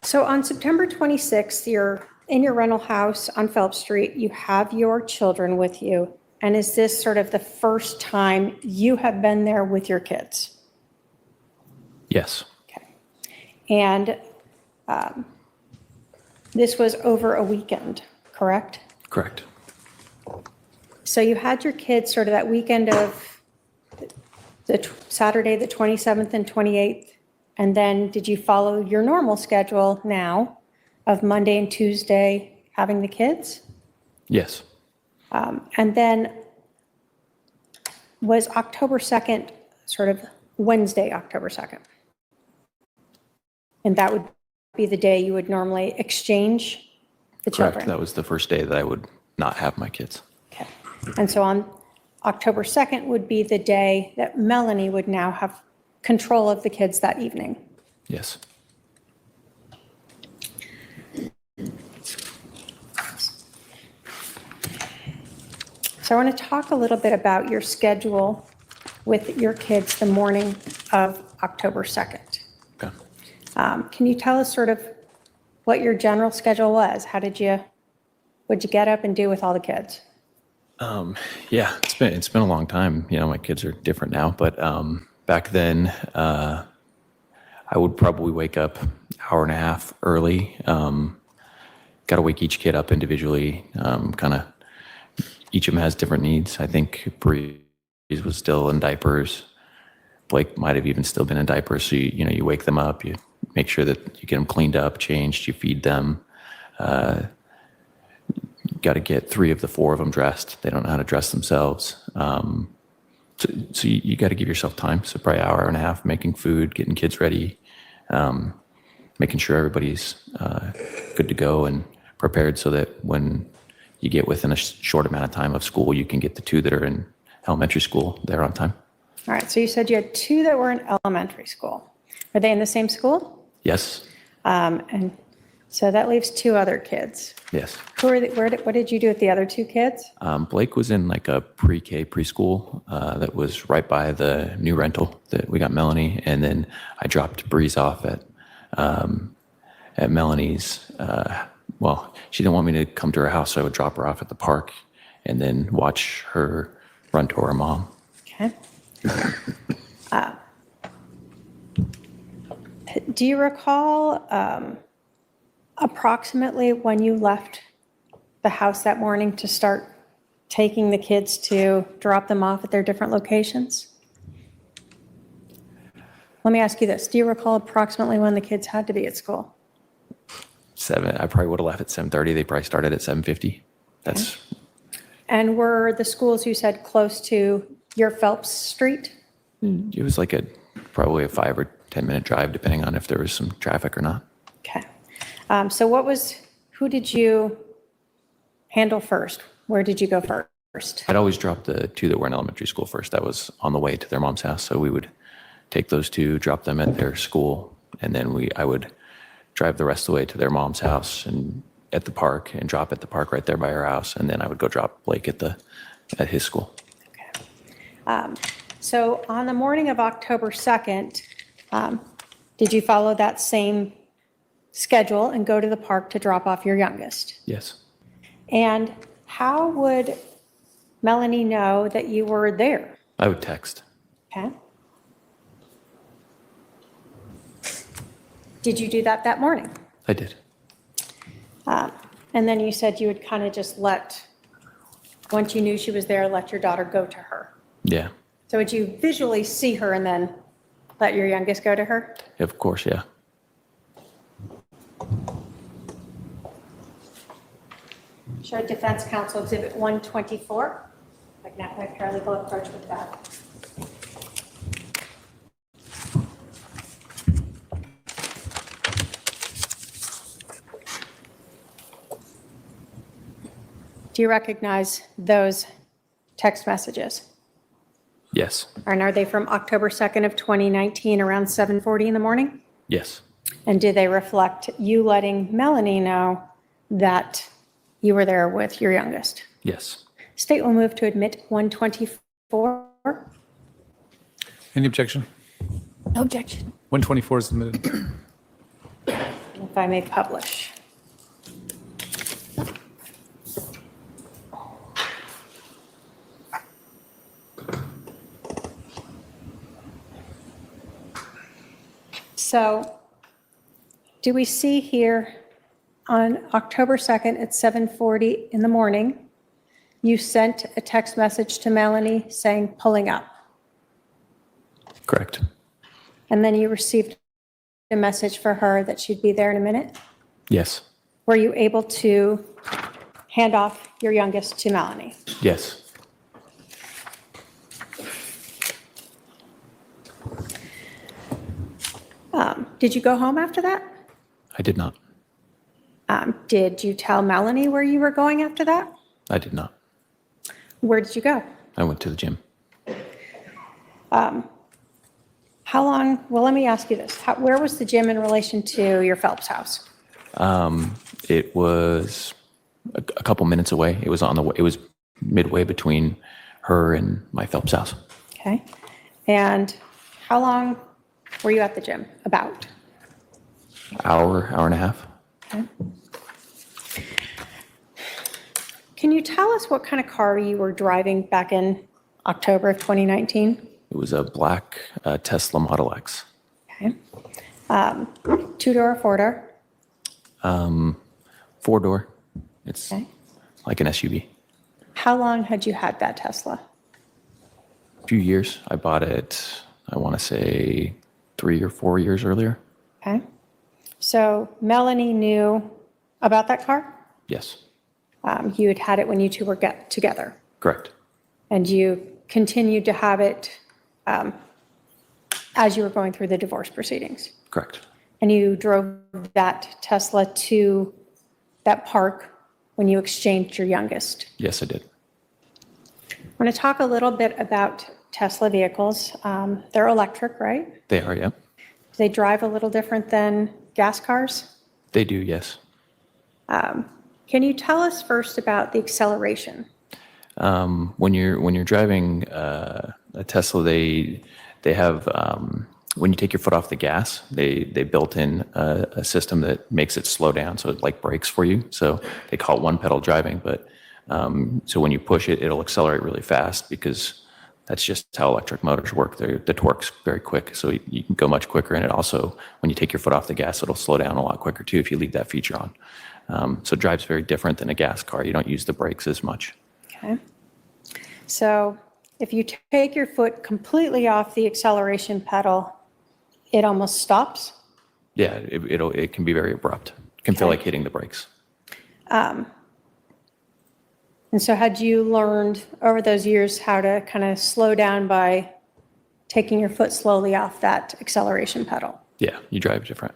So on September 26th, you're in your rental house on Phelps Street. You have your children with you. And is this sort of the first time you have been there with your kids? yes, Okay. And this was over a weekend, correct? correct. So you had your kids sort of that weekend of Saturday, the 27th and 28th. And then did you follow your normal schedule now of Monday and Tuesday having the kids? Yes, And then was October 2nd sort of Wednesday, October 2nd? And that would be the day you would normally exchange the correct. children? That was the first day that I would not have my kids. Okay. And so on October 2nd would be the day that Melanie would now have control of the kids that evening. Yes, So I want to talk a little bit about your schedule with your kids the morning of October 2nd. okay. Can you tell us sort of what your general schedule was? What'd you get up and do with all the kids? Yeah, it's been a long time. You know, my kids are different now, but back then, I would probably wake up an hour and a half early. Got to wake each kid up individually. Kind of, each of them has different needs. I think Breeze was still in diapers. Blake might have even still been in diapers. So you wake them up, you make sure that you get them cleaned up, changed, you feed them. Got to get 3 of the 4 of them dressed. They don't know how to dress themselves. So you got to give yourself time. So probably an hour and a half making food, getting kids ready, making sure everybody's good to go and prepared so that when you get within a short amount of time of school, you can get the 2 that are in elementary school there on time. All right, so you said you had 2 that were in elementary school. Are they in the same school? Yes, And so that leaves 2 other kids. yes. What did you do with the other 2 kids? Blake was in like a pre-K preschool that was right by the new rental that we got Melanie, and then I dropped Breeze off at Melanie's. Well, she didn't want me to come to her house, so I would drop her off at the park and then watch her run to her mom. Okay. Do you recall approximately when you left the house that morning to start taking the kids to drop them off at their different locations? Let me ask you this. Do you recall approximately when the kids had to be at school? 7. I probably would have left at 7:30. They probably started at 7:50. That's And were the schools you said close to your Phelps Street? it was like probably a 5 or 10 minute drive, depending on if there was some traffic or not. Okay. So who did you handle first? Where did you go first? I'd always drop the 2 that were in elementary school first. That was on the way to their mom's house. So we would take those 2, drop them at their school, and then I would drive the rest of the way to their mom's house and at the park and drop at the park right there by her house. And then I would go drop Blake at his school. Okay. So on the morning of October 2nd, did you follow that same schedule and go to the park to drop off your youngest? Yes. And how would Melanie know that you were there? I would text. Okay. Did you do that morning? I did. And then you said you would kind of just once you knew she was there, let your daughter go to her. Yeah. So would you visually see her and then let your youngest go to her? Of course, yeah. Show Defense Counsel Exhibit 124. I can have my paralegal approach with that. Do you recognize those text messages? Yes. And are they from October 2nd of 2019 around 7:40 in the morning? Yes. And do they reflect you letting Melanie know that you were there with your youngest? Yes. State will move to admit 124. Any objection? No objection. 124 is admitted. If I may publish. So do we see here on October 2nd at 7:40 in the morning, you sent a text message to Melanie saying pulling up, Correct. and then you received a message for her that she'd be there in a minute? Yes. Were you able to hand off your youngest to Melanie? Yes. Did you go home after that? I did not. Did you tell Melanie where you were going after that? I did not. Where did you go? I went to the gym. How long, well, let me ask you this. Where was the gym in relation to your Phelps house? It was a couple minutes away. It was on the way. It was midway between her and my Phelps house. Okay. And how long were you at the gym? About? Hour and a half. Okay. Can you tell us what kind of car you were driving back in October of 2019? It was a black Tesla Model X. Okay. 2-door or 4-door? 4-door. It's Okay. like an SUV. How long had you had that Tesla? A few years. I bought it, I want to say 3 or 4 years earlier. Okay. So Melanie knew about that car? Yes. You had had it when you two were together, Correct. and you continued to have it as you were going through the divorce proceedings. Correct. And you drove that Tesla to that park when you exchanged your youngest. Yes, I did. I'm going to talk a little bit about Tesla vehicles. They're electric, right? They are, yeah. Do they drive a little different than gas cars? They do, yes. Can you tell us first about the acceleration? When you're driving a Tesla, they have when you take your foot off the gas, they built in a system that makes it slow down, so it like brakes for you. So they call it one pedal driving, but so when you push it, it'll accelerate really fast because That's just how electric motors work. The torque's very quick, so you can go much quicker. And it also, when you take your foot off the gas, it'll slow down a lot quicker too if you leave that feature on. So it drives very different than a gas car. You don't use the brakes as much. Okay. So if you take your foot completely off the acceleration pedal, it almost stops? Yeah, it can be very abrupt. It can feel like hitting the brakes. And so had you learned over those years how to kind of slow down by taking your foot slowly off that acceleration pedal? Yeah, you drive different.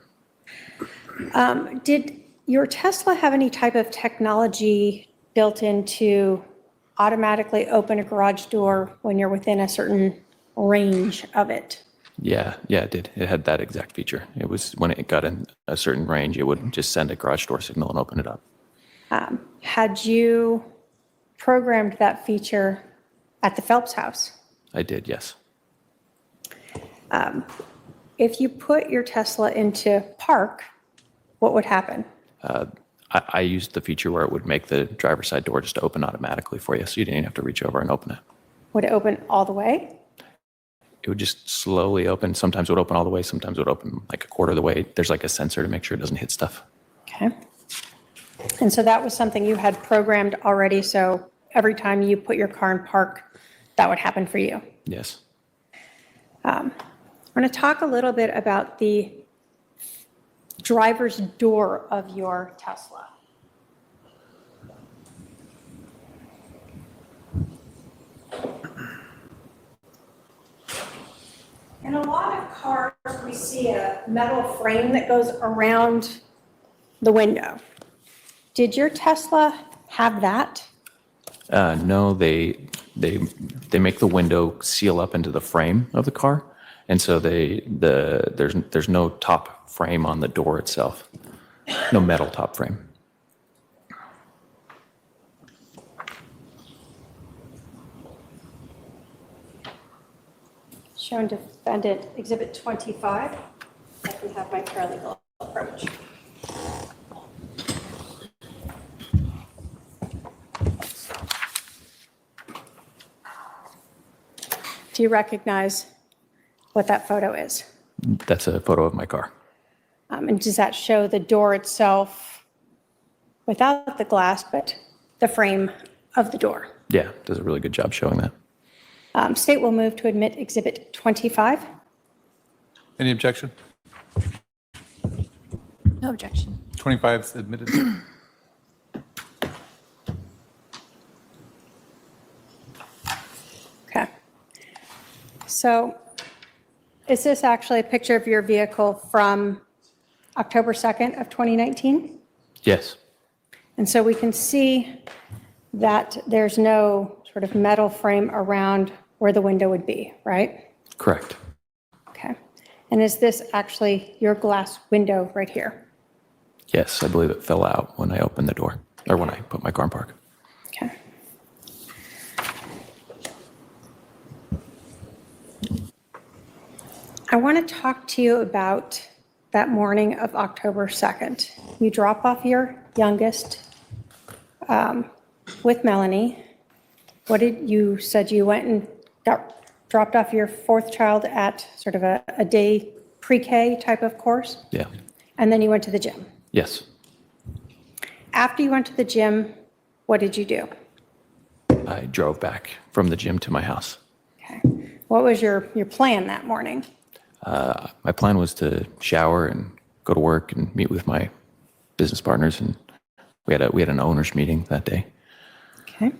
Did your Tesla have any type of technology built in to automatically open a garage door when you're within a certain range of it? Yeah, it did. It had that exact feature. It was when it got in a certain range, it would just send a garage door signal and open it up. Had you programmed that feature at the Phelps house? I did, yes. If you put your Tesla into park, what would happen? I used the feature where it would make the driver's side door just open automatically for you, so you didn't even have to reach over and open it. Would it open all the way? It would just slowly open. Sometimes it would open all the way. Sometimes it would open like a quarter of the way. There's like a sensor to make sure it doesn't hit stuff. Okay. And so that was something you had programmed already, so every time you put your car in park, that would happen for you? Yes. I'm going to talk a little bit about the driver's door of your Tesla. In a lot of cars, we see a metal frame that goes around the window. Did your Tesla have that? No, they make the window seal up into the frame of the car, and so there's no top frame on the door itself, no metal top frame. Shown defendant exhibit 25. I can have my paralegal approach. Do you recognize what that photo is? That's a photo of my car. And does that show the door itself without the glass, but the frame of the door? Yeah, does a really good job showing that. State will move to admit exhibit 25. Any objection? No objection. 25 is admitted. Okay. So is this actually a picture of your vehicle from October 2nd of 2019? Yes. And so we can see that there's no sort of metal frame around where the window would be, right? Correct. Okay. And is this actually your glass window right here? Yes, I believe it fell out when I opened the door, or when I put my car in park. Okay. I want to talk to you about that morning of October 2nd. You drop off your youngest with Melanie. What did you said you went and dropped off your fourth child at sort of a day pre-K type of course? Yeah. And then you went to the gym. Yes. After you went to the gym, what did you do? I drove back from the gym to my house. Okay. What was your plan that morning? My plan was to shower and go to work and meet with my business partners, and we had an owners meeting that day. Okay.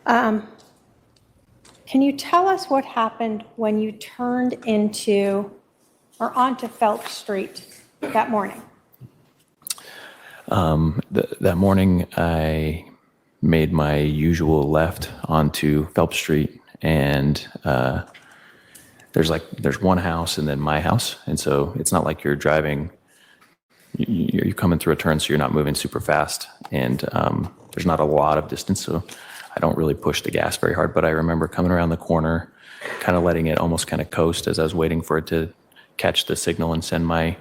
Can you tell us what happened when you turned into or onto Phelps Street that morning? That morning, I made my usual left onto Phelps Street, and there's one house and then my house, and so it's not like you're driving. You're coming through a turn, so you're not moving super fast, and there's not a lot of distance, so I don't really push the gas very hard. But I remember coming around the corner, kind of letting it almost kind of coast as I was waiting for it to catch the signal and send my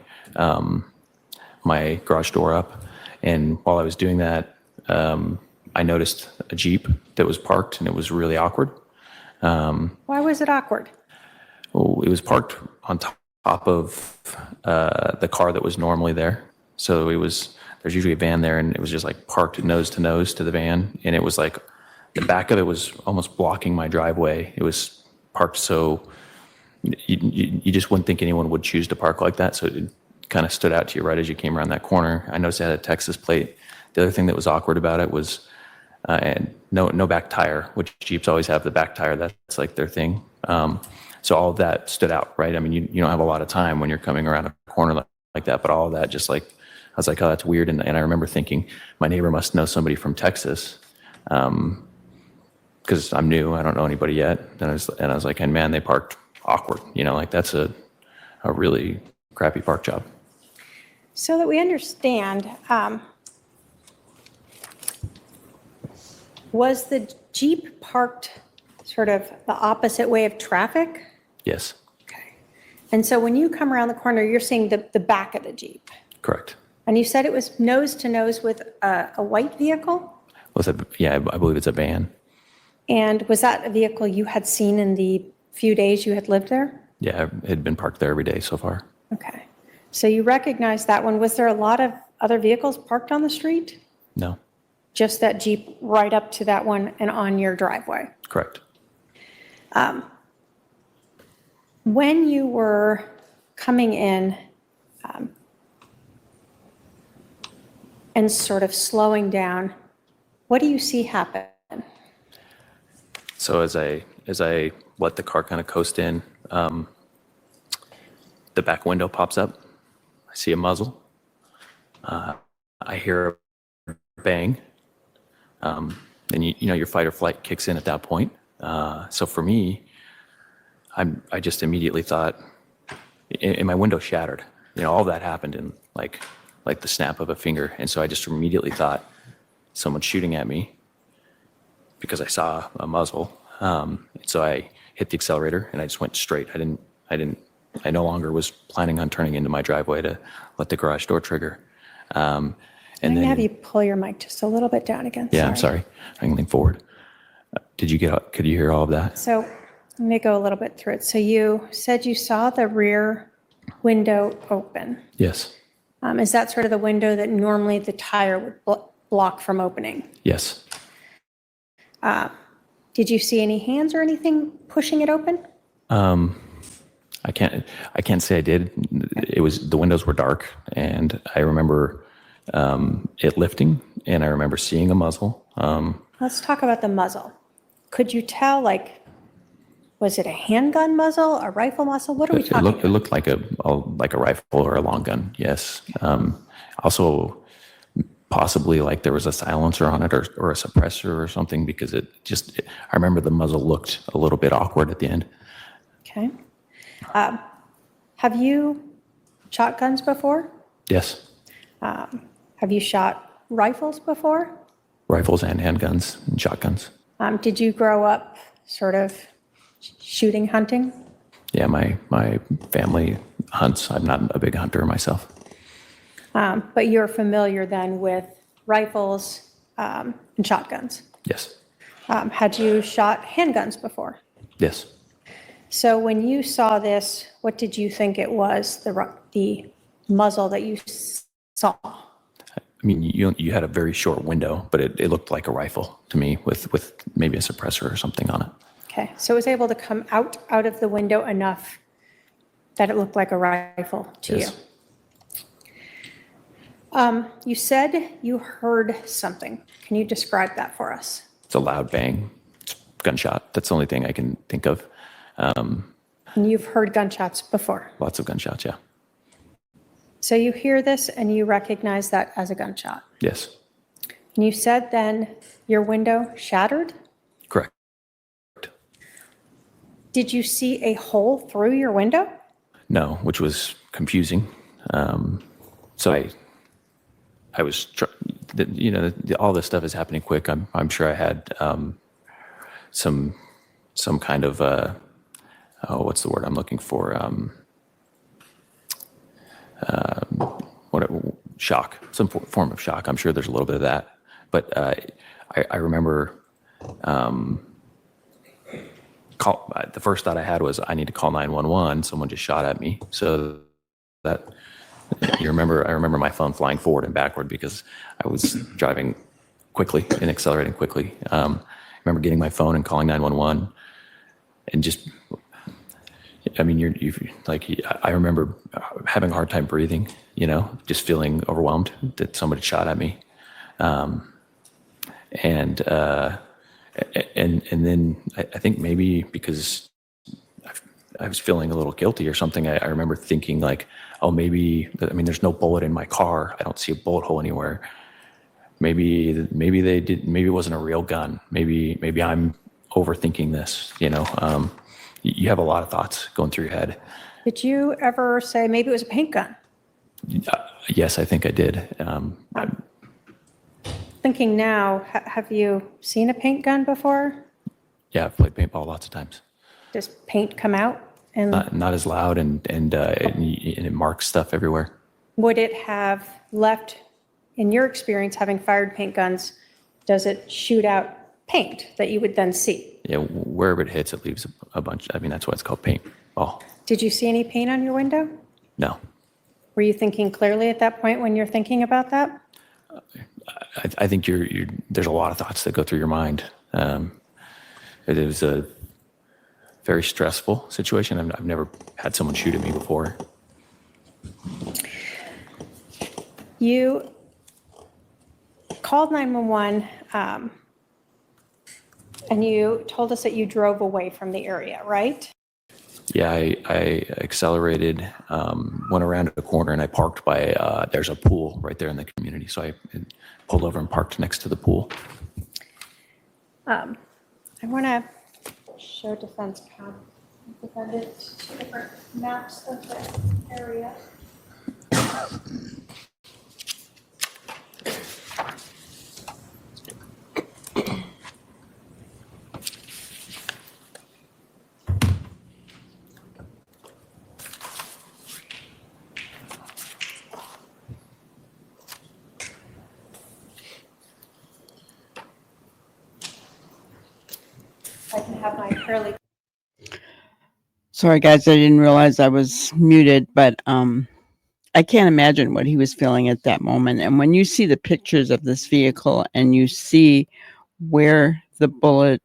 my garage door up. And while I was doing that, I noticed a Jeep that was parked, and it was really awkward. Why was it awkward? Well, it was parked on top of the car that was normally there. So there's usually a van there, and it was just like parked nose to nose to the van. And it was like, the back of it was almost blocking my driveway. It was parked so you just wouldn't think anyone would choose to park like that. So it kind of stood out to you right as you came around that corner. I noticed it had a Texas plate. The other thing that was awkward about it was and no back tire, which Jeeps always have the back tire. That's like their thing. So all of that stood out, right? I mean, you don't have a lot of time when you're coming around a corner like that, but all of that just like, I was like, oh, that's weird. And I remember thinking my neighbor must know somebody from Texas. Because I'm new, I don't know anybody yet. And I was like, and man, they parked awkward. Like that's a really crappy park job. So that we understand, was the Jeep parked sort of the opposite way of traffic? Yes, Okay. And so when you come around the corner, you're seeing the back of the Jeep. correct. And you said it was nose to nose with a white vehicle? Yeah, I believe it's a van. And was that a vehicle you had seen in the few days you had lived there? Yeah, it had been parked there every day so far. Okay. So you recognize that one. Was there a lot of other vehicles parked on the street? No, Just that Jeep right up to that one and on your driveway? correct. When you were coming in and sort of slowing down, what do you see happen? So as I let the car kind of coast in, the back window pops up. I see a muzzle. I hear a bang. And your fight or flight kicks in at that point. So for me, I just immediately thought, and my window shattered. All that happened in like the snap of a finger. And so I just immediately thought someone's shooting at me because I saw a muzzle. So I hit the accelerator and I just went straight. I no longer was planning on turning into my driveway to let the garage door trigger. I'm going to have you pull your mic just a little bit down again. Yeah, I'm sorry. I can lean forward. Could you hear all of that? So let me go a little bit through it. So you said you saw the rear window open. Yes. Is that sort of the window that normally the tire would block from opening? Yes. Did you see any hands or anything pushing it open? I can't say I did. The windows were dark, and I remember it lifting, and I remember seeing a muzzle. Let's talk about the muzzle. Could you tell, was it a handgun muzzle, a rifle muzzle? What are we talking about? It looked like a rifle or a long gun. Yes. Also, possibly like there was a silencer on it or a suppressor or something, because I remember the muzzle looked a little bit awkward at the end. Okay. Have you shot guns before? Yes. Have you shot rifles before? Rifles and handguns and shotguns. Did you grow up sort of shooting, hunting? Yeah, my family hunts. I'm not a big hunter myself. But you're familiar then with rifles and shotguns? Yes. Had you shot handguns before? Yes. So when you saw this, what did you think it was, the muzzle that you saw? I mean, you had a very short window, but it looked like a rifle to me with maybe a suppressor or something on it. Okay, so it was able to come out of the window enough that it looked like a rifle to Yes. you. You said you heard something. Can you describe that for us? It's a loud bang, gunshot. That's the only thing I can think of. And you've heard gunshots before. Lots of gunshots, yeah. So you hear this and you recognize that as a gunshot. Yes, And you said then your window shattered? correct. Did you see a hole through your window? No, which was confusing. So I was, all this stuff is happening quick. I'm sure I had some kind of, what's the word I'm looking for? Shock, some form of shock. I'm sure there's a little bit of that. But I remember the first thought I had was I need to call 911. Someone just shot at me. So that I remember my phone flying forward and backward because I was driving quickly and accelerating quickly. I remember getting my phone and calling 911 and just, I mean, I remember having a hard time breathing, just feeling overwhelmed that somebody shot at me. And then I think maybe because I was feeling a little guilty or something, I remember thinking like, oh, maybe, I mean, there's no bullet in my car. I don't see a bullet hole anywhere. Maybe they did, maybe it wasn't a real gun. Maybe I'm overthinking this, you have a lot of thoughts going through your head. Did you ever say maybe it was a paint gun? Yes, I think I did. Thinking now, have you seen a paint gun before? Yeah, I've played paintball lots of times. Does paint come out? And Not as loud and it marks stuff everywhere. would it have left, in your experience, having fired paint guns, does it shoot out paint that you would then see? Yeah, wherever it hits, it leaves a bunch. I mean, that's why it's called paintball. Did you see any paint on your window? No, Were you thinking clearly at that point when you're thinking about that? I think there's a lot of thoughts that go through your mind. It was a very stressful situation. I've never had someone shoot at me before. You called 911 and you told us that you drove away from the area, right? Yeah, I accelerated, went around a corner, and I parked by, there's a pool right there in the community. So I pulled over and parked next to the pool. I want to show defense counsel. I did two different maps of the area. I can have my paralegal. Sorry, guys, I didn't realize I was muted, but I can't imagine what he was feeling at that moment. And when you see the pictures of this vehicle and you see where the bullet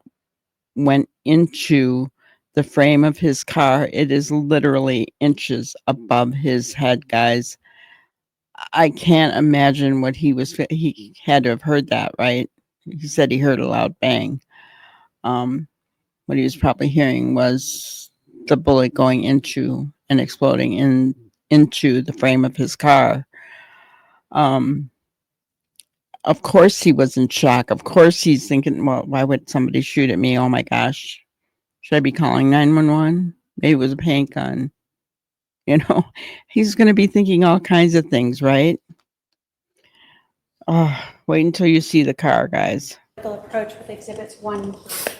went into the frame of his car, it is literally inches above his head, guys. I can't imagine what he had to have heard that, right? He said he heard a loud bang. What he was probably hearing was the bullet going into and exploding into the frame of his car. Of course he was in shock. Of course he's thinking, well, why would somebody shoot at me? Oh my gosh. Should I be calling 911? Maybe it was a paint gun. He's going to be thinking all kinds of things, right? Oh, wait until you see the car, guys. Approach with exhibits 1 and 3.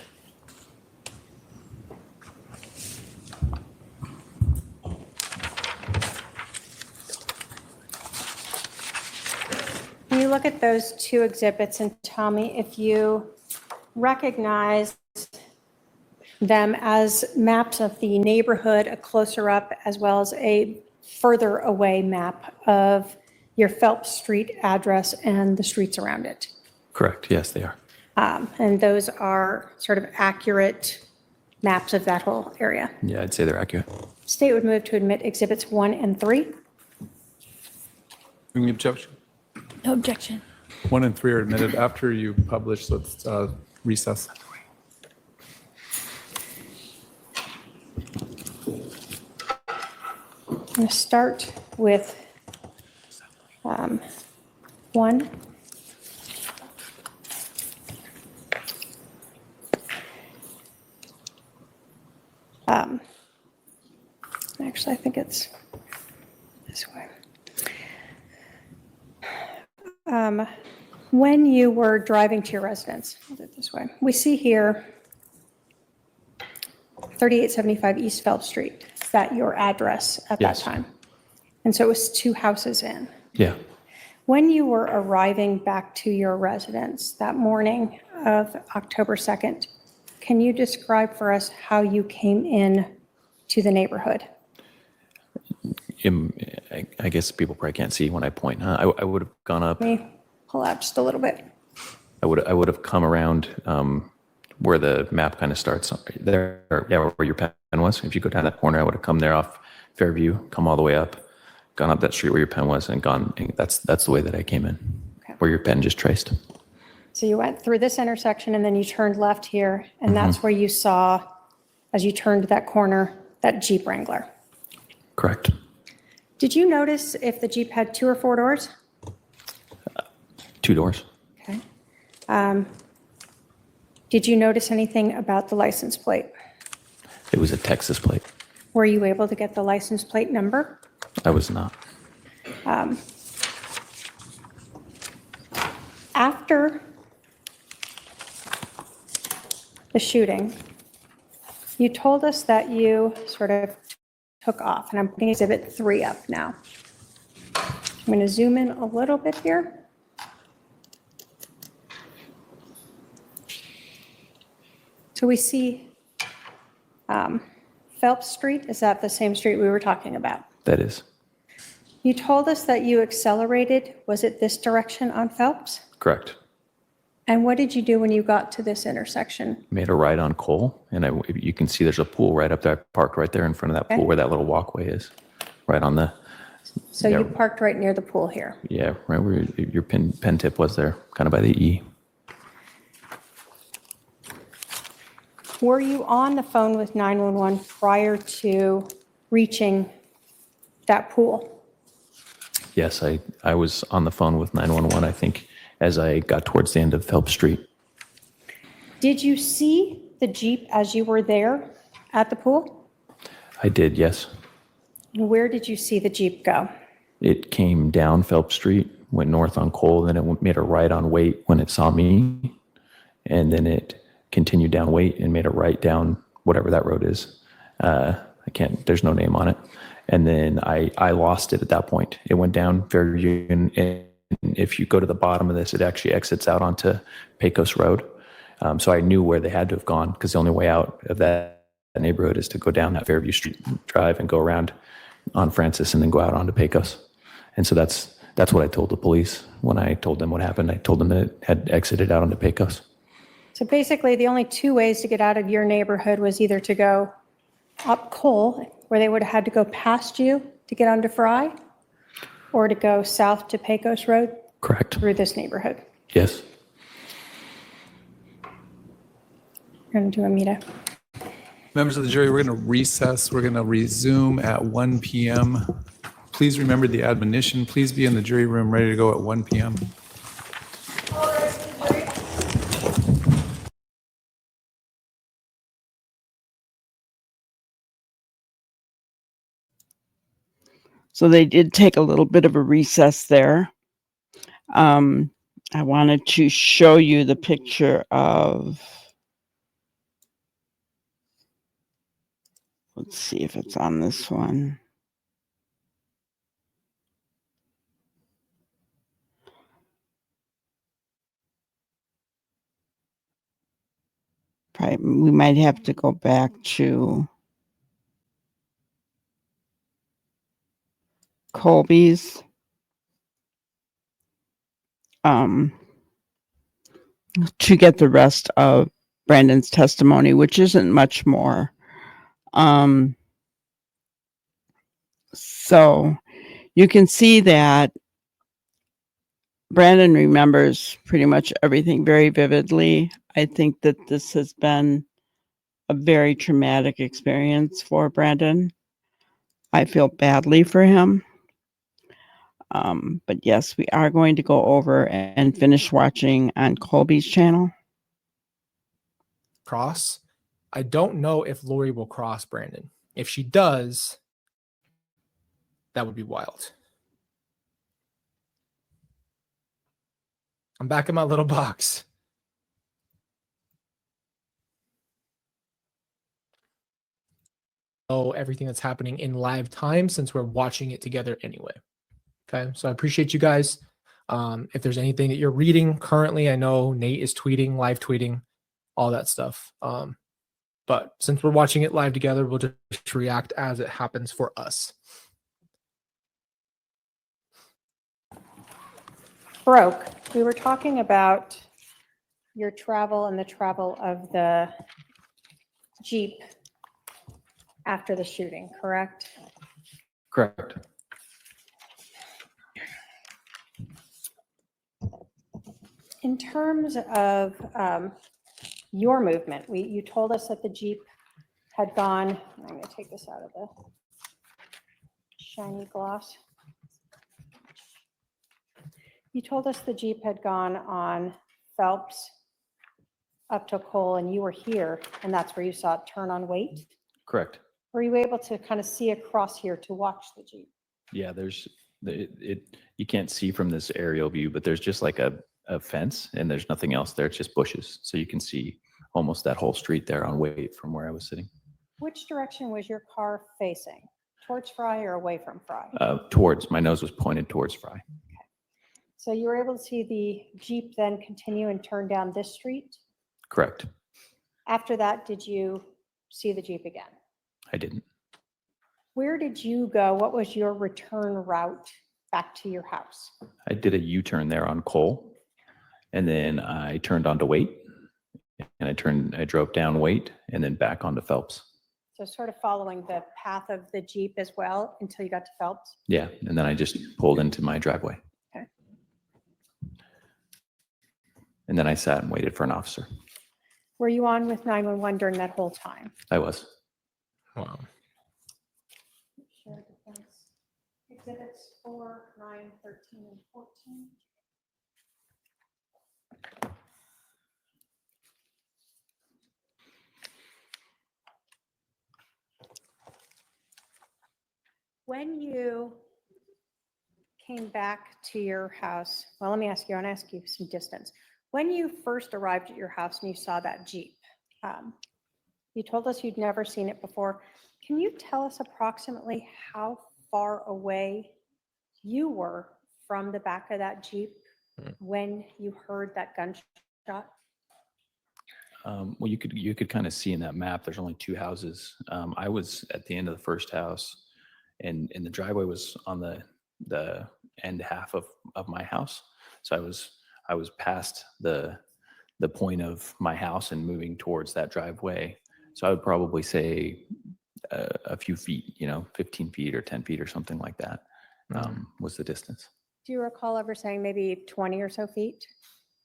Can you look at those two exhibits and tell me if you recognize them as maps of the neighborhood, a closer up, as well as a further away map of your Phelps Street address and the streets around it? Correct. Yes, they are. And those are sort of accurate maps of that whole area. Yeah, I'd say they're accurate. State would move to admit exhibits 1 and 3. Any objection? No objection. 1 and 3 are admitted after you publish. Let's recess. I'm going to start with 1. Actually, I think it's this way. When you were driving to your residence, I'll do it this way. We see here 3875 East Phelps Street. Is that your address at Yes. that time? And so it was 2 houses in. Yeah. When you were arriving back to your residence that morning of October 2nd, can you describe for us how you came in to the neighborhood? I guess people probably can't see when I point. Huh? I would have gone up. Let me pull out just a little bit. I would have come around where the map kind of starts there, yeah, where your pen was. If you go down that corner, I would have come there off Fairview, come all the way up, gone up that street where your pen was, and gone. And that's the way that I came in, Okay. where your pen just traced. So you went through this intersection and then you turned left here, and that's where you saw, as you turned that corner, that Jeep Wrangler. Correct. Did you notice if the Jeep had 2 or 4 doors? 2 doors. Okay. Did you notice anything about the license plate? It was a Texas plate. Were you able to get the license plate number? I was not. After the shooting, you told us that you sort of took off, and I'm putting exhibit 3 up now. I'm going to zoom in a little bit here. So we see Phelps Street. Is that the same street we were talking about? That is You told us that you accelerated. Was it this direction on Phelps? correct. And what did you do when you got to this intersection? Made a right on Cole, and you can see there's a pool right up there. I parked right there in front of that Okay. pool where that little walkway is, right on the. So Yeah. you parked right near the pool here. Yeah, right where your pen tip was there, kind of by the E. Were you on the phone with 911 prior to reaching that pool? Yes, I was on the phone with 911, I think, as I got towards the end of Phelps Street. Did you see the Jeep as you were there at the pool? I did, yes. And where did you see the Jeep go? It came down Phelps Street, went north on Cole, then it made a right on Waite when it saw me, and then it continued down Waite and made a right down whatever that road is. There's no name on it. And then I lost it at that point. It went down Fairview, and if you go to the bottom of this, it actually exits out onto Pecos Road. So I knew where they had to have gone, because the only way out of that neighborhood is to go down that Fairview Street Drive and go around on Francis and then go out onto Pecos. And so that's what I told the police when I told them what happened. I told them that it had exited out onto Pecos. So basically, the only 2 ways to get out of your neighborhood was either to go up Cole, where they would have had to go past you to get onto Fry, or to go south to Pecos Road Correct. through this neighborhood. Yes. We're going to do Amita. Members of the jury, we're going to recess. We're going to resume at 1 p.m. Please remember the admonition. Please be in the jury room ready to go at 1 p.m. So they did take a little bit of a recess there. I wanted to show you the picture of, let's see if it's on this one. Probably, we might have to go back to Colby's. To get the rest of Brandon's testimony, which isn't much more. So you can see that Brandon remembers pretty much everything very vividly. I think that this has been a very traumatic experience for Brandon. I feel badly for him. But yes, we are going to go over and finish watching on Colby's channel. Cross. I don't know if Lori will cross Brandon. If she does, that would be wild. I'm back in my little box. Oh, everything that's happening in live time since we're watching it together anyway. Okay, so I appreciate you guys. If there's anything that you're reading currently, I know Nate is tweeting, live tweeting. all that stuff. But since we're watching it live together, we'll just react as it happens for us. Broke, we were talking about your travel and the travel of the Jeep after the shooting, correct? Correct. In terms of your movement, you told us that the Jeep had gone, I'm going to take this out of the shiny gloss. You told us the Jeep had gone on Phelps up to Cole, and you were here, and that's where you saw it turn on Waite. Correct. Were you able to kind of see across here to watch the Jeep? Yeah, you can't see from this aerial view, but there's just like a fence and there's nothing else there. It's just bushes. So you can see almost that whole street there on Waite from where I was sitting. Which direction was your car facing? Towards Fry or away from Fry? My nose was pointed towards Fry. So you were able to see the Jeep then continue and turn down this street? Correct. After that, did you see the Jeep again? I didn't. Where did you go? What was your return route back to your house? I did a U-turn there on Cole, and then I turned onto Waite, and I drove down Waite and then back onto Phelps. So sort of following the path of the Jeep as well until you got to Phelps? Yeah, and then I just pulled into my driveway. Okay. And then I sat and waited for an officer. Were you on with 911 during that whole time? I was. Wow. Shared defense. Exhibits 4, 9, 13, and 14. When you came back to your house, well, let me ask you, I want to ask you some distance. When you first arrived at your house and you saw that Jeep, you told us you'd never seen it before. Can you tell us approximately how far away you were from the back of that Jeep when you heard that gunshot? Well, you could kind of see in that map, there's only two houses. I was at the end of the first house, and the driveway was on the end half of my house. So I was past the point of my house and moving towards that driveway. So I would probably say a few feet, 15 feet or 10 feet or something like that was the distance. Do you recall ever saying maybe 20 or so feet?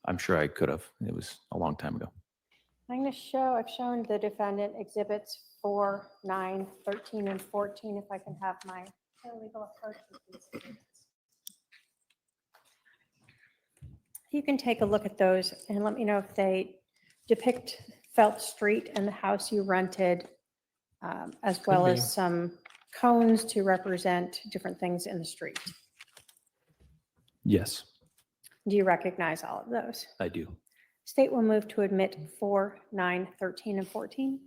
I'm sure I could have. It was a long time ago. I'm going to I've shown the defendant exhibits 4, 9, 13, and 14. If I can have my paralegal approach with these exhibits. You can take a look at those and let me know if they depict Phelps Street and the house you rented, as well be. as some cones to represent different things in the street. Yes, Do you recognize all of those? I do. State will move to admit 4, 9, 13, and 14.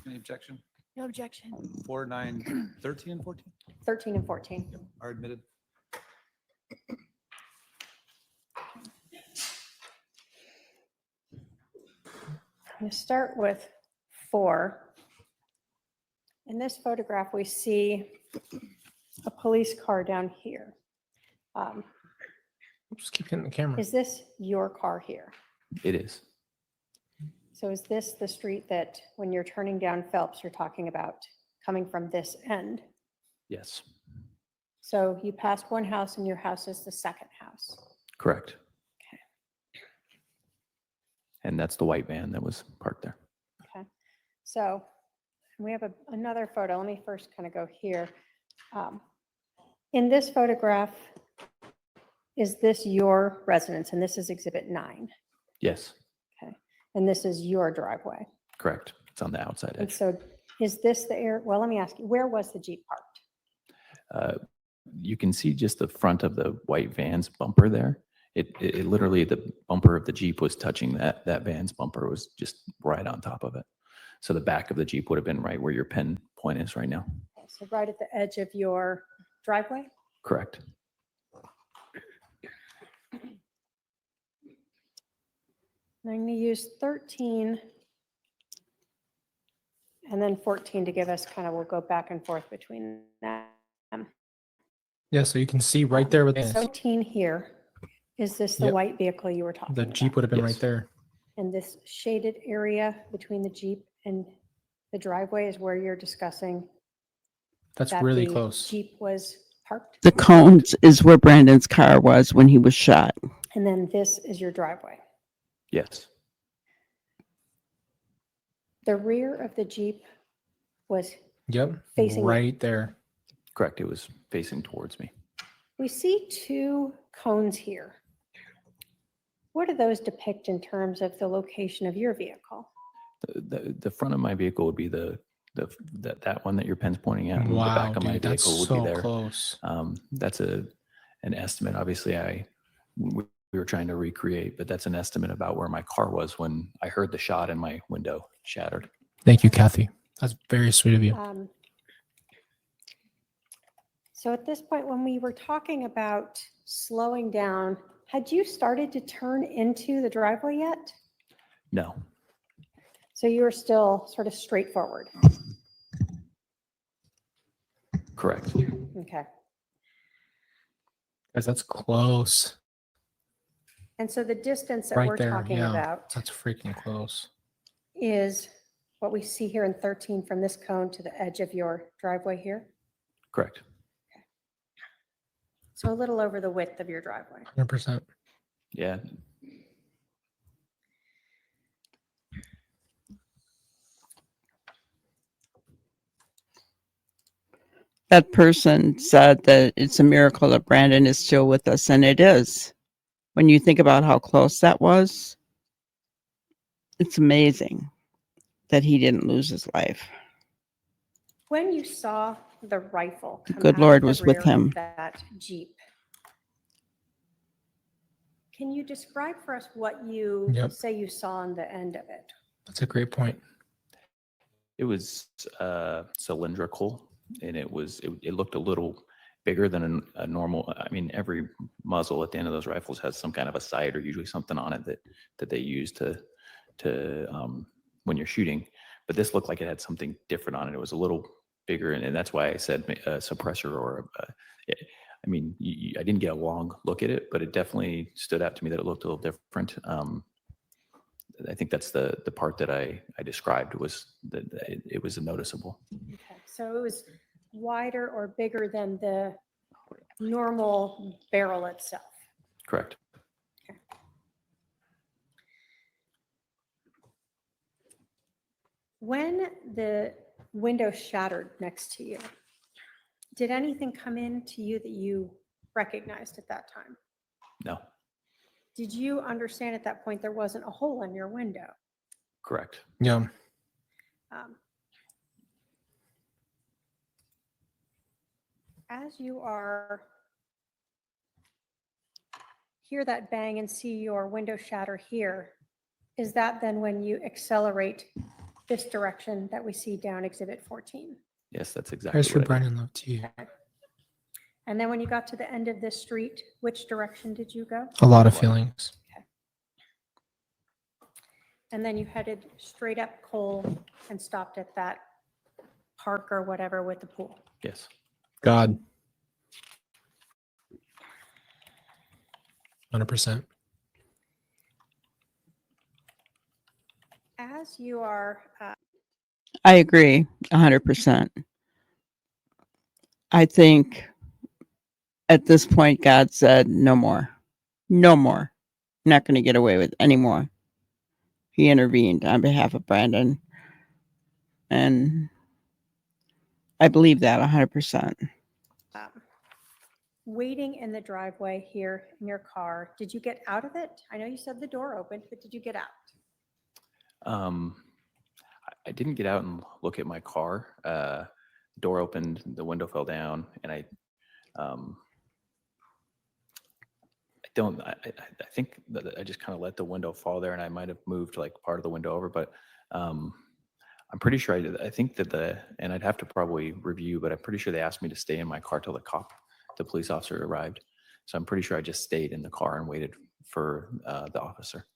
Any objection? No objection. 4, 9, 13, and 14 13 and 14. are admitted. I'm going to start with 4. In this photograph, we see a police car down here. Oops, keep hitting the camera. Is this your car here? It is. So is this the street that when you're turning down Phelps, you're talking about coming from this end? Yes, So you passed one house and your house is the second house. correct. Okay. And that's the white van that was parked there. Okay. So we have another photo. Let me first kind of go here. In this photograph, is this your residence? And this is exhibit 9. Yes, Okay. And this is your driveway. correct. It's on the outside And edge. so is this the area? Well, let me ask you, where was the Jeep parked? You can see just the front of the white van's bumper there. It literally, the bumper of the Jeep was touching that van's bumper, was just right on top of it. So the back of the Jeep would have been right where your pen point is right now. Okay, so right at the edge of your driveway? Correct. I'm going to use 13 and then 14 to give us kind of, we'll go back and forth between them. Yeah, so you can see right there with So 14 here, is this the Yep. white vehicle you were talking the about? Jeep would have been Yes. right there. And this shaded area between the Jeep and the driveway is where you're discussing That's that really the close. Jeep was parked? The cones is where Brandon's car was when he was shot. And then this is your driveway. Yes, The rear of the Jeep was, Yep, Facing you. right there. correct. It was facing towards me. we see two cones here. What do those depict in terms of the location of your vehicle? The front of my vehicle would be that one that your pen's pointing at. And the Wow, back of my dude, that's vehicle would be so there. close. That's an estimate. Obviously, we were trying to recreate, but that's an estimate about where my car was when I heard the shot and my window shattered. Thank you, Kathy. That's very sweet of you. So at this point, when we were talking about slowing down, had you started to turn into the driveway yet? No, So you were still sort of straightforward. correct. Okay. Guys, that's close. And so the distance that Right we're there. talking Yeah, about that's freaking close. is what we see here in 13 from this cone to the edge of your driveway here. Correct. So a little over the width of your driveway. 100%. Yeah. That person said that it's a miracle that Brandon is still with us, and it is. When you think about how close that was, it's amazing that he didn't lose his life. When you saw the rifle come good out Lord of the was with rear him. of that Jeep, can you describe for us what you Yep. say you saw on the end of it? That's a great point. It was cylindrical, and it looked a little bigger than a normal. I mean, every muzzle at the end of those rifles has some kind of a sight or usually something on it that they use to when you're shooting. But this looked like it had something different on it. It was a little bigger, and that's why I said a suppressor or. I mean, I didn't get a long look at it, but it definitely stood out to me that it looked a little different. I think that's the part that I described was that it was noticeable. Okay, so it was wider or bigger than the normal barrel itself. Correct. When the window shattered next to you, did anything come in to you that you recognized at that time? No. Did you understand at that point there wasn't a hole in your window? Correct. Yeah. As you are hear that bang and see your window shatter here, is that then when you accelerate this direction that we see down Exhibit 14? Yes, that's exactly Here's for what I did. Brandon Love to you. And then when you got to the end of this street, which direction did you go? A lot of feelings. And then you headed straight up Cole and stopped at that park or whatever with the pool. Yes. God. 100%. As you are, I agree 100%. I think at this point, God said, no more. No more. Not going to get away with any more. He intervened on behalf of Brandon. And I believe that 100%. waiting in the driveway here in your car, did you get out of it? I know you said the door opened, but did you get out? I didn't get out and look at my car. Door opened, the window fell down, and I think that I just kind of let the window fall there, and I might have moved like part of the window over, but I'm pretty sure I did. I think that and I'd have to probably review, but I'm pretty sure they asked me to stay in my car till the police officer arrived. So I'm pretty sure I just stayed in the car and waited for the officer.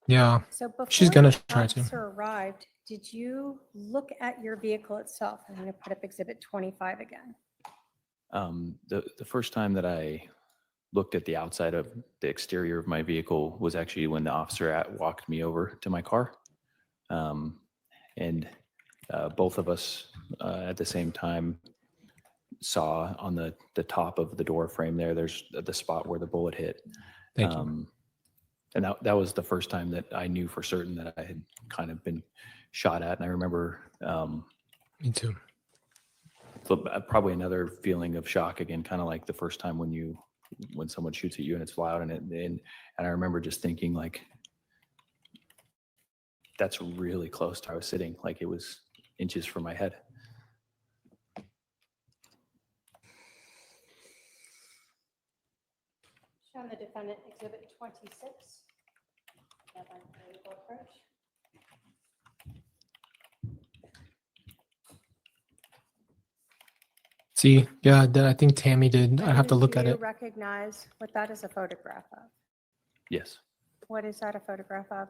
Yeah. So before She's gonna the try to. officer arrived, did you look at your vehicle itself? I'm going to put up Exhibit 25 again. The first time that I looked at the outside of the exterior of my vehicle was actually when the officer walked me over to my car. And both of us at the same time saw on the top of the door frame there's the spot where the bullet hit. Thank you. And that was the first time that I knew for certain that I had kind of been shot at. And I remember Me too. probably another feeling of shock again, kind of like the first time when someone shoots at you and it's loud and I remember just thinking like, that's really close to where I was sitting. Like it was inches from my head. Show the defendant Exhibit 26. Have our legal approach. See, yeah, then I think Tammy did. I'd have to look at Do you it. recognize what that is a photograph of? Yes, What is that a photograph of?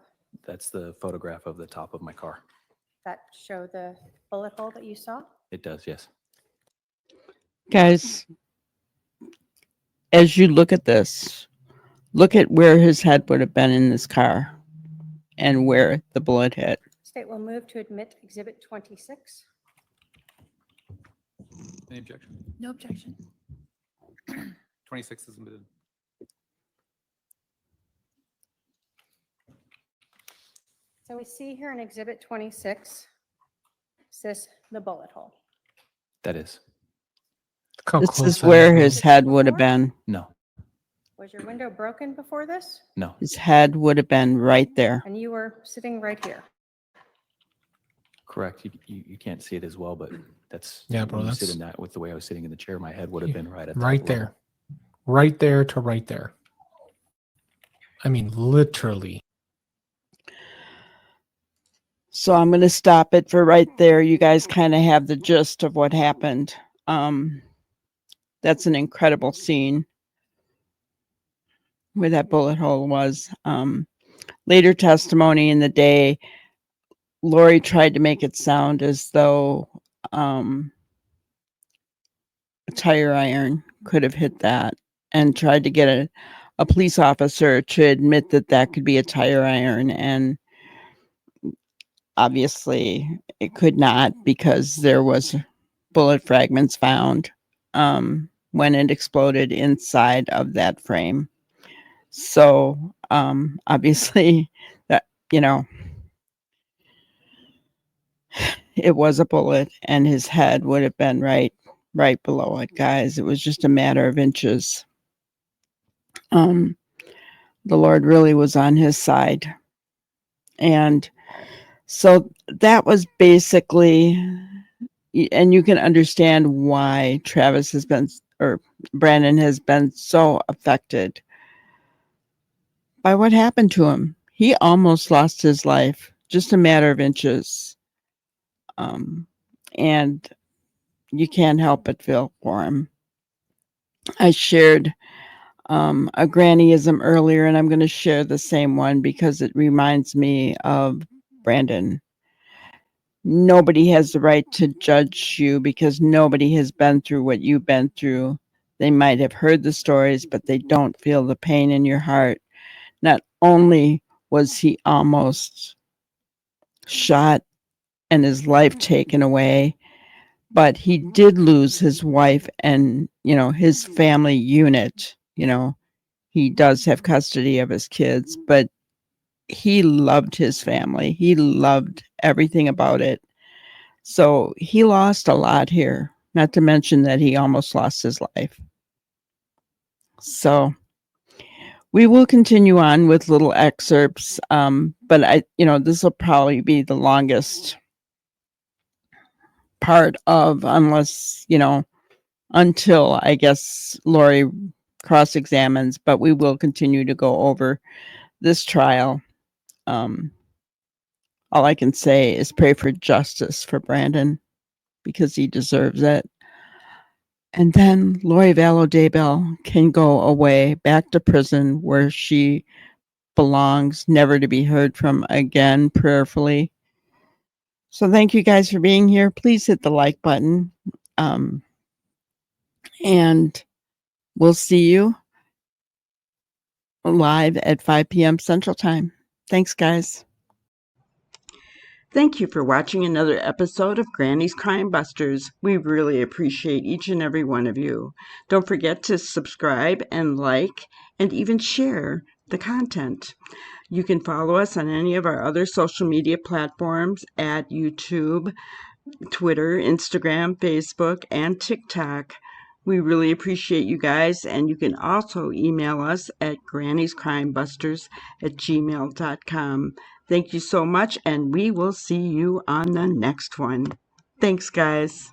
that's the photograph of the top of my car. That show the bullet hole that you saw? It does, yes. Guys, as you look at this, look at where his head would have been in this car and where the bullet hit. State will move to admit Exhibit 26. Any objection? No objection. 26 is admitted. So we see here in Exhibit 26, is this the bullet hole? That is. Look how This close is that where is. his head would have been. No, Was your window broken before this? no. His head would have been right there. And you were sitting right here? Correct. You can't see it as well, but that's Yeah, bro, when you that's- sit in that with the way I was sitting in the chair, my head would have been right at that Right level. there. Right there to right there. I mean, literally. So I'm going to stop it for right there. You guys kind of have the gist of what happened. That's an incredible scene where that bullet hole was. Later testimony in the day, Lori tried to make it sound as though a tire iron could have hit that and tried to get a police officer to admit that that could be a tire iron. And obviously it could not because there was bullet fragments found when it exploded inside of that frame. So obviously that, it was a bullet and his head would have been right below it, guys. It was just a matter of inches. The Lord really was on his side. And so that was basically, and you can understand why Travis has been, or Brandon has been so affected by what happened to him. He almost lost his life, just a matter of inches. And you can't help but feel for him. I shared a grannyism earlier, and I'm going to share the same one because it reminds me of Brandon. Nobody has the right to judge you because nobody has been through what you've been through. They might have heard the stories, but they don't feel the pain in your heart. Not only was he almost shot and his life taken away, but he did lose his wife and, his family unit. He does have custody of his kids, but he loved his family. He loved everything about it. So he lost a lot here, not to mention that he almost lost his life. So we will continue on with little excerpts, but this will probably be the longest part of, until I guess Lori cross-examines, but we will continue to go over this trial. All I can say is pray for justice for Brandon because he deserves it. And then Lori Vallow can go away back to prison where she belongs, never to be heard from again, prayerfully. So thank you guys for being here. Please hit the like button. And we'll see you live at 5 p.m. Central Time. Thanks, guys. Thank you for watching another episode of Granny's Crime Busters. We really appreciate each and every one of you. Don't forget to subscribe and like and even share the content. You can follow us on any of our other social media platforms at YouTube, Twitter, Instagram, Facebook, and TikTok. We really appreciate you guys, and you can also email us at grannyscrimebusters@gmail.com. Thank you so much, and we will see you on the next one. Thanks, guys.